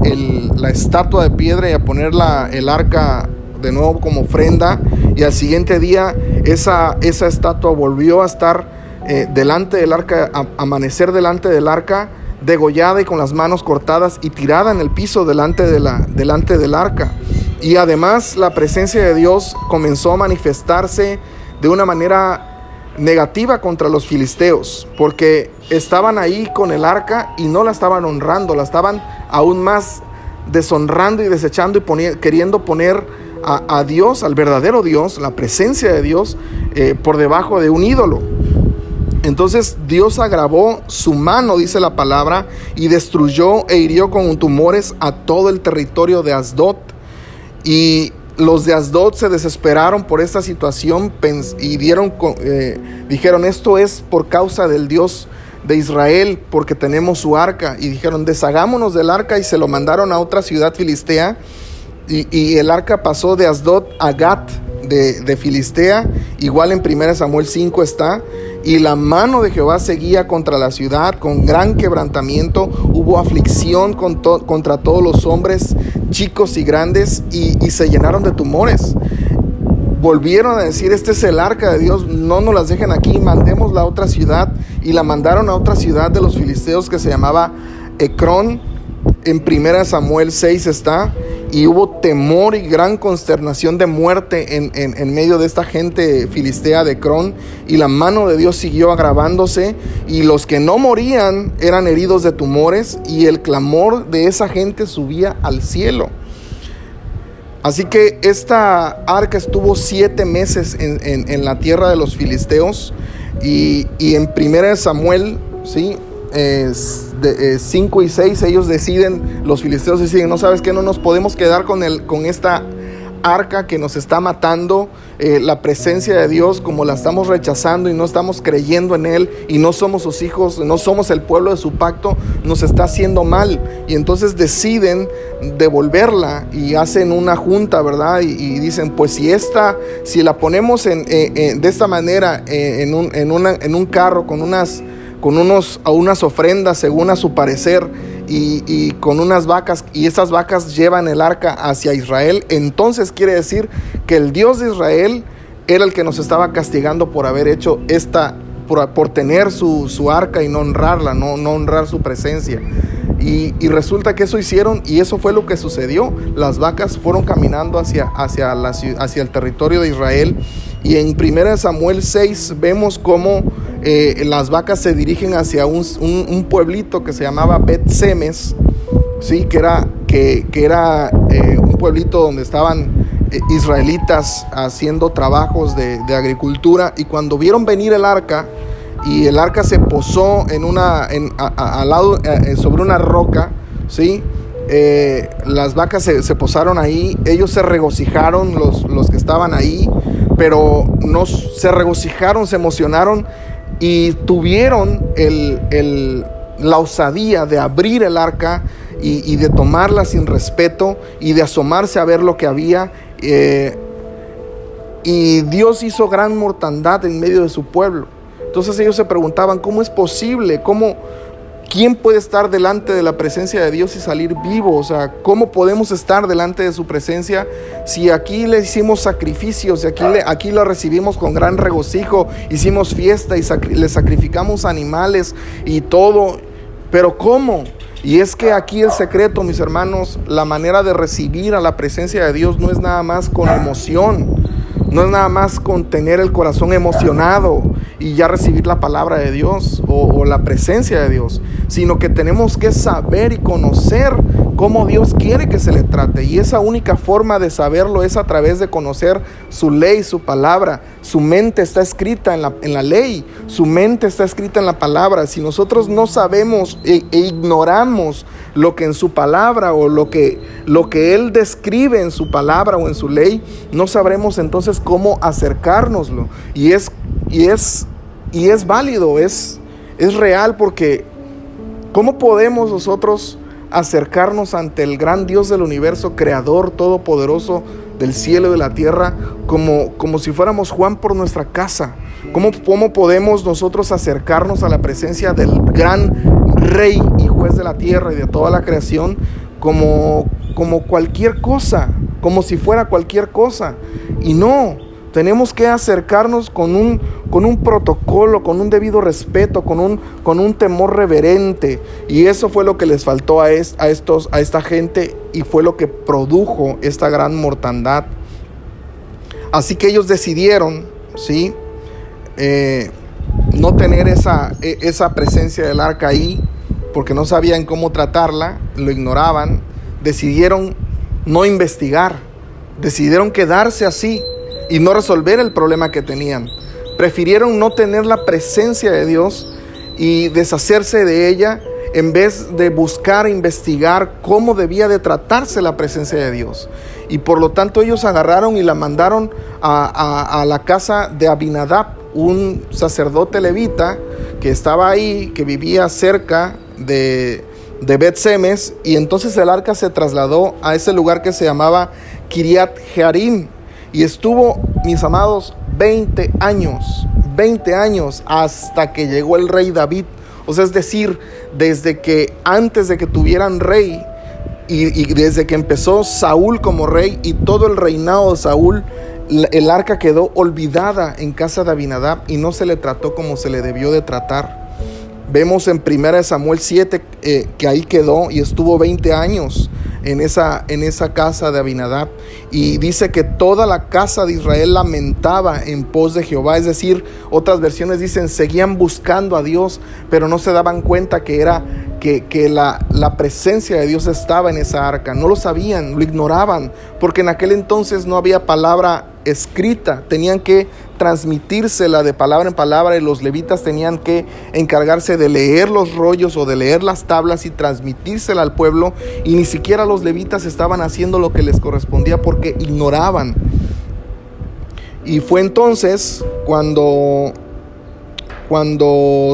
la estatua de piedra y a poner el arca de nuevo como ofrenda, y al siguiente día esa estatua volvió a estar delante del arca, a amanecer delante del arca, degollada y con las manos cortadas y tirada en el piso delante del arca. Y además la presencia de Dios comenzó a manifestarse de una manera negativa contra los filisteos, porque estaban ahí con el arca y no la estaban honrando, la estaban aún más deshonrando y desechando, y queriendo poner a Dios, al verdadero Dios, la presencia de Dios, por debajo de un ídolo. Entonces Dios agravó su mano, dice la palabra, y destruyó e hirió con tumores a todo el territorio de Asdod. Y los de Asdod se desesperaron por esta situación y dijeron: esto es por causa del Dios de Israel, porque tenemos su arca. Y dijeron: deshagámonos del arca, y se lo mandaron a otra ciudad filistea. Y el arca pasó de Asdod a Gat de Filistea. Igual en 1 Samuel 5 está. Y la mano de Jehová seguía contra la ciudad con gran quebrantamiento. Hubo aflicción contra todos los hombres, chicos y grandes, y se llenaron de tumores. Volvieron a decir: este es el arca de Dios, no nos las dejen aquí, mandémosla a otra ciudad. Y la mandaron a otra ciudad de los filisteos que se llamaba Ecrón. en 1 Samuel 6 está, y hubo temor y gran consternación de muerte en medio de esta gente filistea de Cron, y la mano de Dios siguió agravándose, y los que no morían eran heridos de tumores, y el clamor de esa gente subía al cielo. Así que esta arca estuvo 7 meses en la tierra de los filisteos, y en 1 Samuel, ¿sí? 5 y 6 ellos deciden, los filisteos deciden, no, sabes que no nos podemos quedar con esta arca que nos está matando, la presencia de Dios, como la estamos rechazando y no estamos creyendo en Él, y no somos sus hijos, no somos el pueblo de su pacto, nos está haciendo mal. Y entonces deciden devolverla y hacen una junta, ¿verdad? Y dicen, pues si la ponemos de esta manera en un carro con unas ofrendas según a su parecer, y con unas vacas, y esas vacas llevan el arca hacia Israel, entonces quiere decir que el Dios de Israel era el que nos estaba castigando por haber hecho por tener su arca y no honrarla, no honrar su presencia. Y resulta que eso hicieron, y eso fue lo que sucedió. Las vacas fueron caminando hacia el territorio de Israel. Y en 1 Samuel 6 vemos cómo las vacas se dirigen hacia un pueblito que se llamaba Bet-Semes, ¿sí? que era un pueblito donde estaban israelitas haciendo trabajos de agricultura. Y cuando vieron venir el arca, y el arca se posó al lado, sobre una roca, ¿sí? Las vacas se posaron ahí. Ellos se regocijaron, los que estaban ahí, pero no se regocijaron, se emocionaron y tuvieron la osadía de abrir el arca y de tomarla sin respeto y de asomarse a ver lo que había. Y Dios hizo gran mortandad en medio de su pueblo. Entonces ellos se preguntaban, ¿cómo es posible? ¿Quién puede estar delante de la presencia de Dios y salir vivo? O sea, ¿cómo podemos estar delante de su presencia si aquí le hicimos sacrificios, y aquí la recibimos con gran regocijo, hicimos fiesta y le sacrificamos animales y todo? Pero ¿cómo? Y es que aquí el secreto, mis hermanos, la manera de recibir a la presencia de Dios no es nada más con emoción, no es nada más con tener el corazón emocionado y ya recibir la palabra de Dios o la presencia de Dios, sino que tenemos que saber y conocer cómo Dios quiere que se le trate. Y esa única forma de saberlo es a través de conocer su ley, su palabra. Su mente está escrita en la ley, su mente está escrita en la palabra. Si nosotros no sabemos e ignoramos lo que en su palabra o lo que Él describe en su palabra o en su ley, no sabremos entonces cómo acercárnoslo. Y es válido, es real, porque ¿cómo podemos nosotros acercarnos ante el gran Dios del universo, creador todopoderoso del cielo y de la tierra, como si fuéramos Juan por nuestra casa? ¿Cómo podemos nosotros acercarnos a la presencia del gran Rey y Juez de la tierra y de toda la creación como cualquier cosa, como si fuera cualquier cosa? Y no, tenemos que acercarnos con un protocolo, con un debido respeto, con un temor reverente. Y eso fue lo que les faltó a esta gente, y fue lo que produjo esta gran mortandad. Así que ellos decidieron, ¿sí? No tener esa presencia del arca ahí, porque no sabían cómo tratarla, lo ignoraban. Decidieron no investigar, decidieron quedarse así y no resolver el problema que tenían. Prefirieron no tener la presencia de Dios y deshacerse de ella, en vez de buscar e investigar cómo debía de tratarse la presencia de Dios. Y por lo tanto ellos agarraron y la mandaron a la casa de Abinadab, un sacerdote levita que estaba ahí, que vivía cerca de Bet-Semes. Y entonces el arca se trasladó a ese lugar que se llamaba Kiriat Jearim, y estuvo, mis amados, 20 años hasta que llegó el rey David. O sea, es decir, desde que antes de que tuvieran rey y desde que empezó Saúl como rey y todo el reinado de Saúl, el arca quedó olvidada en casa de Abinadab y no se le trató como se le debió de tratar. Vemos en 1 Samuel 7 que ahí quedó y estuvo 20 años en esa casa de Abinadab, y dice que toda la casa de Israel lamentaba en pos de Jehová. Es decir, otras versiones dicen seguían buscando a Dios, pero no se daban cuenta que la presencia de Dios estaba en esa arca. No lo sabían, lo ignoraban, porque en aquel entonces no había palabra escrita, tenían que transmitírsela de palabra en palabra, y los levitas tenían que encargarse de leer los rollos o de leer las tablas y transmitírsela al pueblo, y ni siquiera los levitas estaban haciendo lo que les correspondía porque ignoraban. Y fue entonces cuando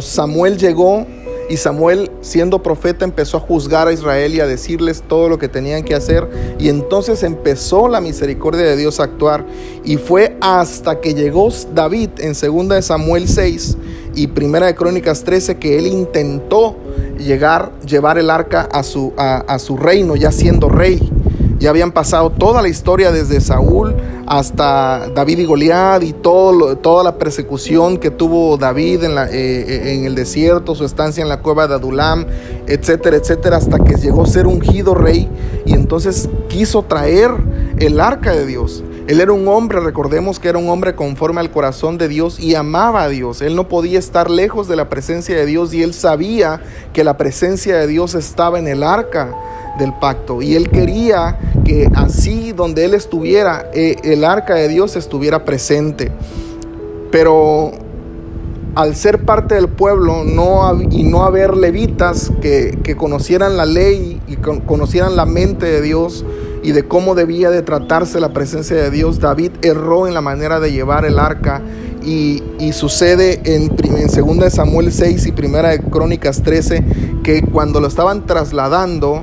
Samuel llegó, y Samuel, siendo profeta, empezó a juzgar a Israel y a decirles todo lo que tenían que hacer. Y entonces empezó la misericordia de Dios a actuar. Y fue hasta que llegó David en 2 Samuel 6 y 1 Crónicas 13 que él intentó llevar el arca a su reino, ya siendo rey. Ya habían pasado toda la historia desde Saúl hasta David y Goliat, y toda la persecución que tuvo David en el desierto, su estancia en la cueva de Adulam, etcétera, etcétera, hasta que llegó a ser ungido rey. Y entonces quiso traer el arca de Dios. Él era un hombre, recordemos que era un hombre conforme al corazón de Dios y amaba a Dios. Él no podía estar lejos de la presencia de Dios, y él sabía que la presencia de Dios estaba en el arca del pacto, y él quería que así donde él estuviera, el arca de Dios estuviera presente. Pero al ser parte del pueblo y no haber levitas que conocieran la ley y conocieran la mente de Dios y de cómo debía de tratarse la presencia de Dios, David erró en la manera de llevar el arca. Y sucede en 2 Samuel 6 y 1 Crónicas 13 que cuando lo estaban trasladando,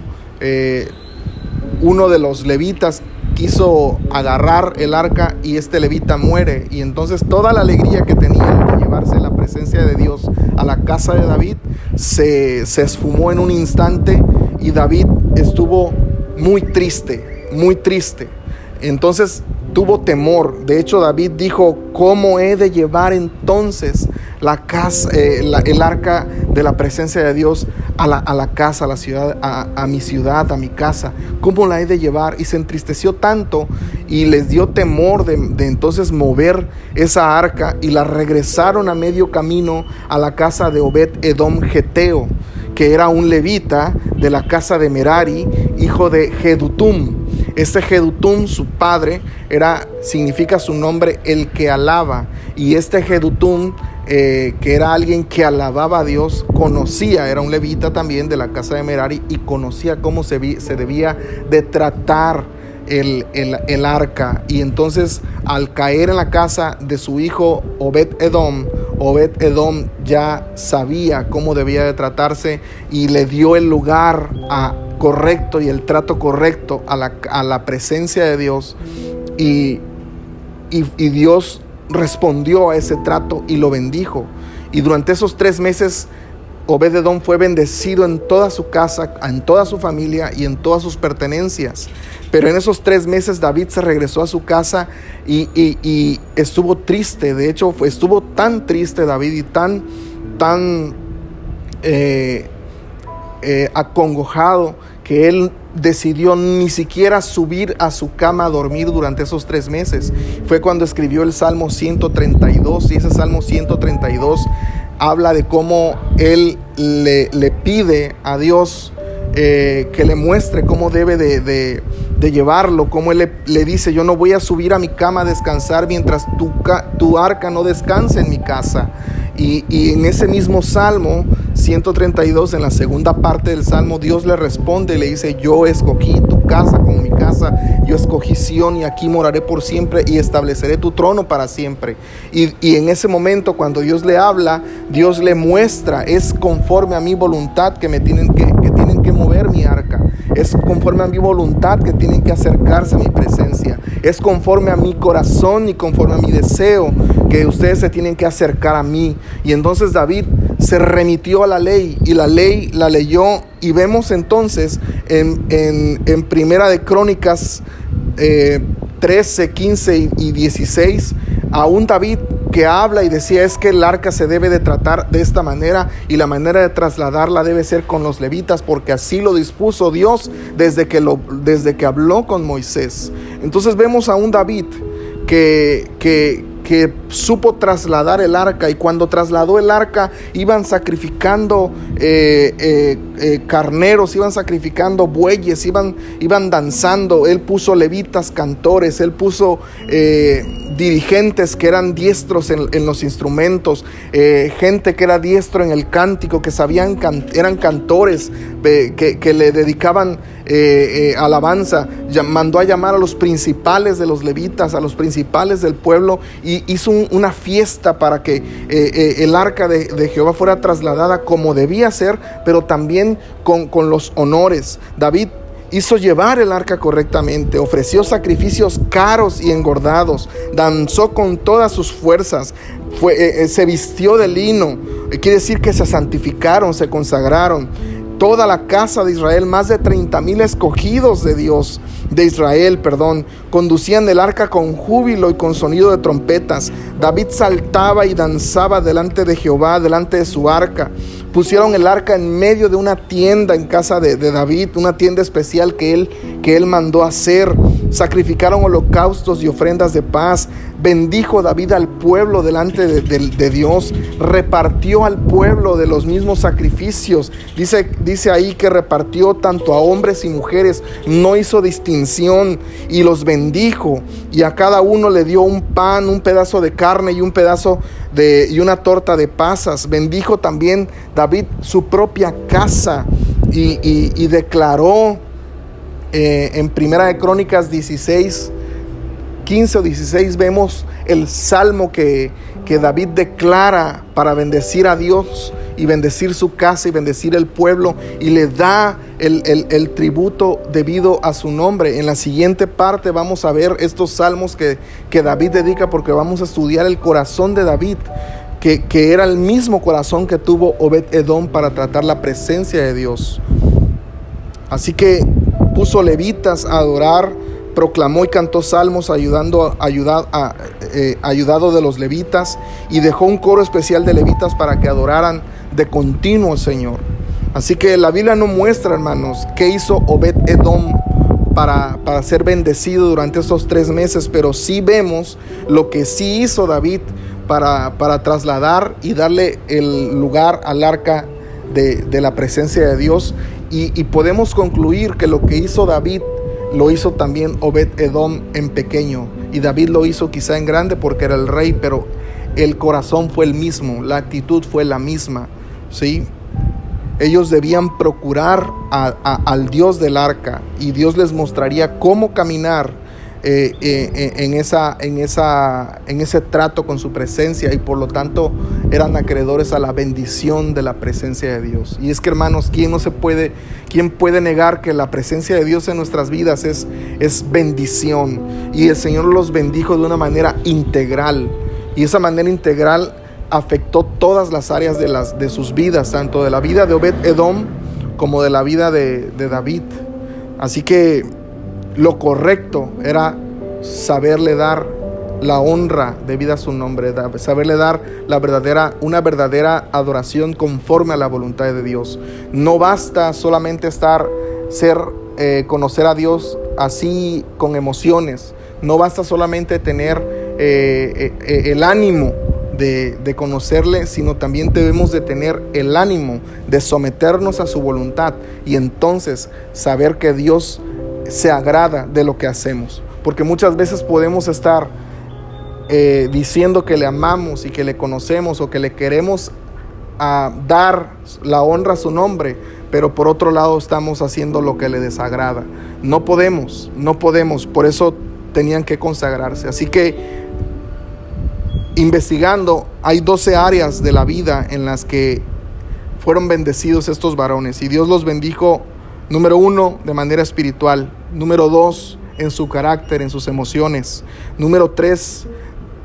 uno de los levitas quiso agarrar el arca y este levita muere, y entonces toda la alegría que tenían de llevarse la presencia de Dios a la casa de David se esfumó en un instante, y David estuvo muy triste, muy triste. Entonces tuvo temor. De hecho, David dijo: ¿cómo he de llevar entonces el arca de la presencia de Dios a la casa, a la ciudad, a mi ciudad, a mi casa? ¿Cómo la he de llevar? Y se entristeció tanto y les dio temor de entonces mover esa arca, y la regresaron a medio camino a la casa de Obed Edom Geteo, que era un levita de la casa de Merari, hijo de Jedutum. Este Jedutum, su padre, significa su nombre el que alaba, y este Jedutum, que era alguien que alababa a Dios, era un levita también de la casa de Merari, y conocía cómo se debía de tratar el arca. Y entonces, al caer en la casa de su hijo Obed Edom ya sabía cómo debía de tratarse, y le dio el lugar correcto y el trato correcto a la presencia de Dios, y Dios respondió a ese trato y lo bendijo. Y durante esos 3 meses Obed Edom fue bendecido en toda su casa, en toda su familia y en todas sus pertenencias. Pero en esos 3 meses David se regresó a su casa y estuvo triste. De hecho, estuvo tan triste David y tan acongojado que él decidió ni siquiera subir a su cama a dormir durante esos 3 meses. Fue cuando escribió el Salmo 132, y ese Salmo 132 habla de cómo él le pide a Dios que le muestre cómo debe de llevarlo, como él le dice: yo no voy a subir a mi cama a descansar mientras tu arca no descanse en mi casa. Y en ese mismo Salmo 132, en la segunda parte del Salmo, Dios le responde y le dice: yo escogí tu casa como mi casa, yo escogí Sión, y aquí moraré por siempre, y estableceré tu trono para siempre. Y en ese momento, cuando Dios le habla, Dios le muestra: es conforme a mi voluntad que tienen que mover mi arca, es conforme a mi voluntad que tienen que acercarse a mi presencia, es conforme a mi corazón y conforme a mi deseo que ustedes se tienen que acercar a mí. Y entonces David se remitió a la ley, y la ley la leyó, y vemos entonces en Primera de Crónicas 13, 15 y 16, aún David que habla y decía es que el arca se debe de tratar de esta manera y la manera de trasladarla debe ser con los levitas, porque así lo dispuso Dios desde que habló con Moisés. Entonces vemos a un David que supo trasladar el arca, y cuando trasladó el arca iban sacrificando carneros, iban sacrificando bueyes, iban danzando. Él puso levitas cantores, él puso dirigentes que eran diestros en los instrumentos, gente que era diestro en el cántico, que sabían eran cantores, que le dedicaban alabanza. Mandó a llamar a los principales de los levitas, a los principales del pueblo, y hizo una fiesta para que el arca de Jehová fuera trasladada como debía ser, pero también con los honores. David hizo llevar el arca correctamente, ofreció sacrificios caros y engordados, danzó con todas sus fuerzas, se vistió de lino, quiere decir que se santificaron, se consagraron. Toda la casa de Israel, más de 30,000 escogidos de Dios, de Israel, conducían el arca con júbilo y con sonido de trompetas. David saltaba y danzaba delante de Jehová, delante de su arca. Pusieron el arca en medio de una tienda en casa de David, una tienda especial que él mandó hacer. Sacrificaron holocaustos y ofrendas de paz. Bendijo David al pueblo delante de Dios. Repartió al pueblo de los mismos sacrificios. Dice ahí que repartió tanto a hombres y mujeres. No hizo distinción y los bendijo. Y a cada uno le dio un pan, un pedazo de carne y y una torta de pasas. Bendijo también David su propia casa y declaró en Primera de Crónicas 15 o 16 vemos el salmo que David declara para bendecir a Dios y bendecir su casa y bendecir el pueblo, y le da el tributo debido a su nombre. En la siguiente parte vamos a ver estos salmos que David dedica, porque vamos a estudiar el corazón de David, que era el mismo corazón que tuvo Obed-Edom para tratar la presencia de Dios. Así que puso levitas a adorar, proclamó y cantó salmos ayudado de los levitas, y dejó un coro especial de levitas para que adoraran de continuo al Señor. Así que la Biblia no muestra, hermanos, qué hizo Obed-Edom para ser bendecido durante estos 3 meses, pero sí vemos lo que sí hizo David para trasladar y darle el lugar al arca de la presencia de Dios. Y podemos concluir que lo que hizo David lo hizo también Obed-Edom en pequeño, y David lo hizo quizá en grande porque era el rey, pero el corazón fue el mismo, la actitud fue la misma, ¿sí? Ellos debían procurar al Dios del arca, y Dios les mostraría cómo caminar en ese trato con su presencia, y por lo tanto eran acreedores a la bendición de la presencia de Dios. Y es que, hermanos, ¿quién puede negar que la presencia de Dios en nuestras vidas es bendición? Y el Señor los bendijo de una manera integral, y esa manera integral afectó todas las áreas de sus vidas, tanto de la vida de Obed-Edom como de la vida de David. Así que lo correcto era saberle dar la honra debida a su nombre, saberle dar una verdadera adoración conforme a la voluntad de Dios. No basta solamente conocer a Dios así con emociones. No basta solamente tener el ánimo de conocerle, sino también debemos de tener el ánimo de someternos a su voluntad, y entonces saber que Dios se agrada de lo que hacemos. Porque muchas veces podemos estar diciendo que le amamos y que le conocemos, o que le queremos dar la honra a su nombre, pero por otro lado estamos haciendo lo que le desagrada. No podemos, por eso tenían que consagrarse. Así que, investigando, hay 12 áreas de la vida en las que fueron bendecidos estos varones, y Dios los bendijo, número 1, de manera espiritual; número 2, en su carácter, en sus emociones; número 3,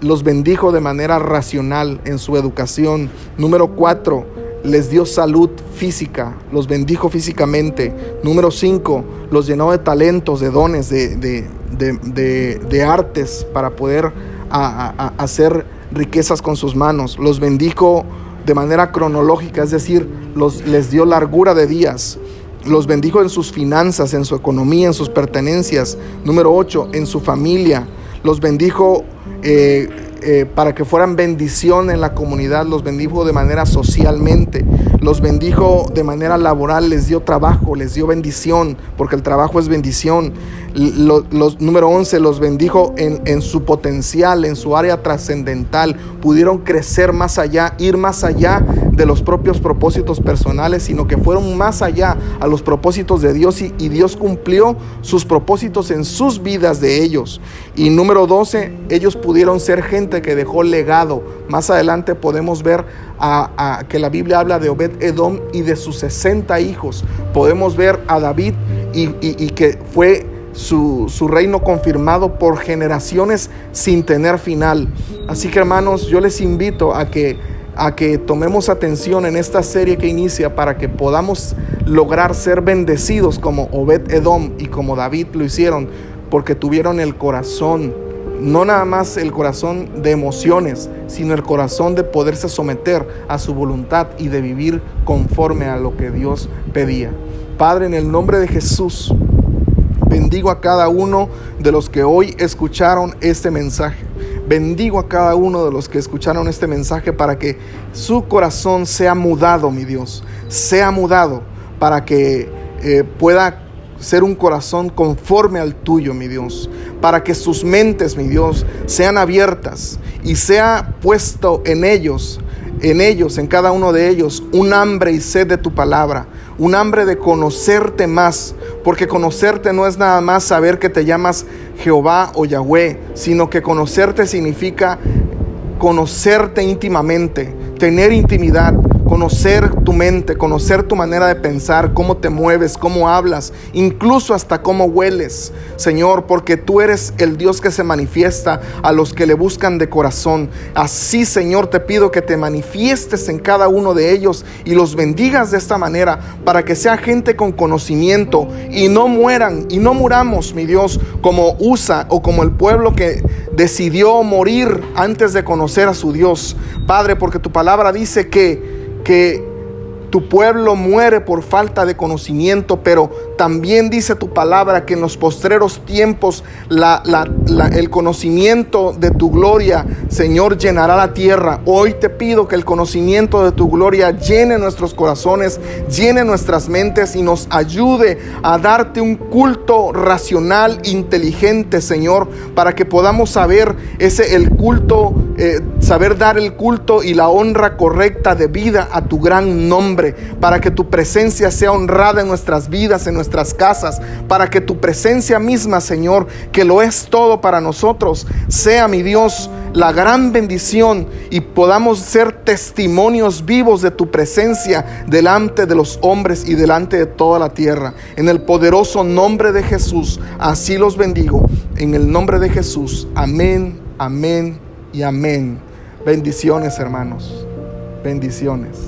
los bendijo de manera racional, en su educación; número 4, les dio salud física, los bendijo físicamente; número 5, los llenó de talentos, de dones, de artes para poder hacer riquezas con sus manos, los bendijo de manera cronológica, es decir, les dio largura de días. Los bendijo en sus finanzas, en su economía, en sus pertenencias. Número 8, en su familia. Los bendijo para que fueran bendición en la comunidad. Los bendijo de manera socialmente. Los bendijo de manera laboral. Les dio trabajo, les dio bendición, porque el trabajo es bendición. Número 11, los bendijo en su potencial, en su área trascendental. Pudieron crecer más allá, ir más allá de los propios propósitos personales, sino que fueron más allá a los propósitos de Dios, y Dios cumplió sus propósitos en sus vidas de ellos. Y número 12, ellos pudieron ser gente que dejó legado. Más adelante podemos ver que la Biblia habla de Obed-Edom y de sus 60 hijos. Podemos ver a David y que fue su reino confirmado por generaciones sin tener final. Así que, hermanos, yo les invito a que tomemos atención en esta serie que inicia, para que podamos lograr ser bendecidos como Obed-Edom y como David lo hicieron, porque tuvieron el corazón, no nada más el corazón de emociones, sino el corazón de poderse someter a su voluntad y de vivir conforme a lo que Dios pedía. Padre, en el nombre de Jesús, bendigo a cada uno de los que hoy escucharon este mensaje. Bendigo a cada uno de los que escucharon este mensaje, para que su corazón sea mudado, mi Dios, sea mudado, para que pueda ser un corazón conforme al tuyo, mi Dios, para que sus mentes, mi Dios, sean abiertas y sea puesto en ellos, en cada uno de ellos, un hambre y sed de tu palabra, un hambre de conocerte más, porque conocerte no es nada más saber que te llamas Jehová o Yahweh, sino que conocerte significa conocerte íntimamente, tener intimidad, conocer tu mente, conocer tu manera de pensar, cómo te mueves, cómo hablas, incluso hasta cómo hueles, Señor, porque tú eres el Dios que se manifiesta a los que le buscan de corazón. Así, Señor, te pido que te manifiestes en cada uno de ellos y los bendigas de esta manera, para que sea gente con conocimiento y no mueran y no muramos, mi Dios, como Usa o como el pueblo que decidió morir antes de conocer a su Dios, Padre, porque tu palabra dice que tu pueblo muere por falta de conocimiento, pero también dice tu palabra que en los postreros tiempos el conocimiento de tu gloria, Señor, llenará la tierra. Hoy te pido que el conocimiento de tu gloria llene nuestros corazones, llene nuestras mentes y nos ayude a darte un culto racional, inteligente, Señor, para que podamos saber saber dar el culto y la honra correcta de vida a tu gran nombre, para que tu presencia sea honrada en nuestras vidas, en nuestras casas, para que tu presencia misma, Señor, que lo es todo para nosotros, sea, mi Dios, la gran bendición, y podamos ser testimonios vivos de tu presencia delante de los hombres y delante de toda la tierra. En el poderoso nombre de Jesús, así los bendigo. En el nombre de Jesús, amén, amén y amén. Bendiciones, hermanos. Bendiciones.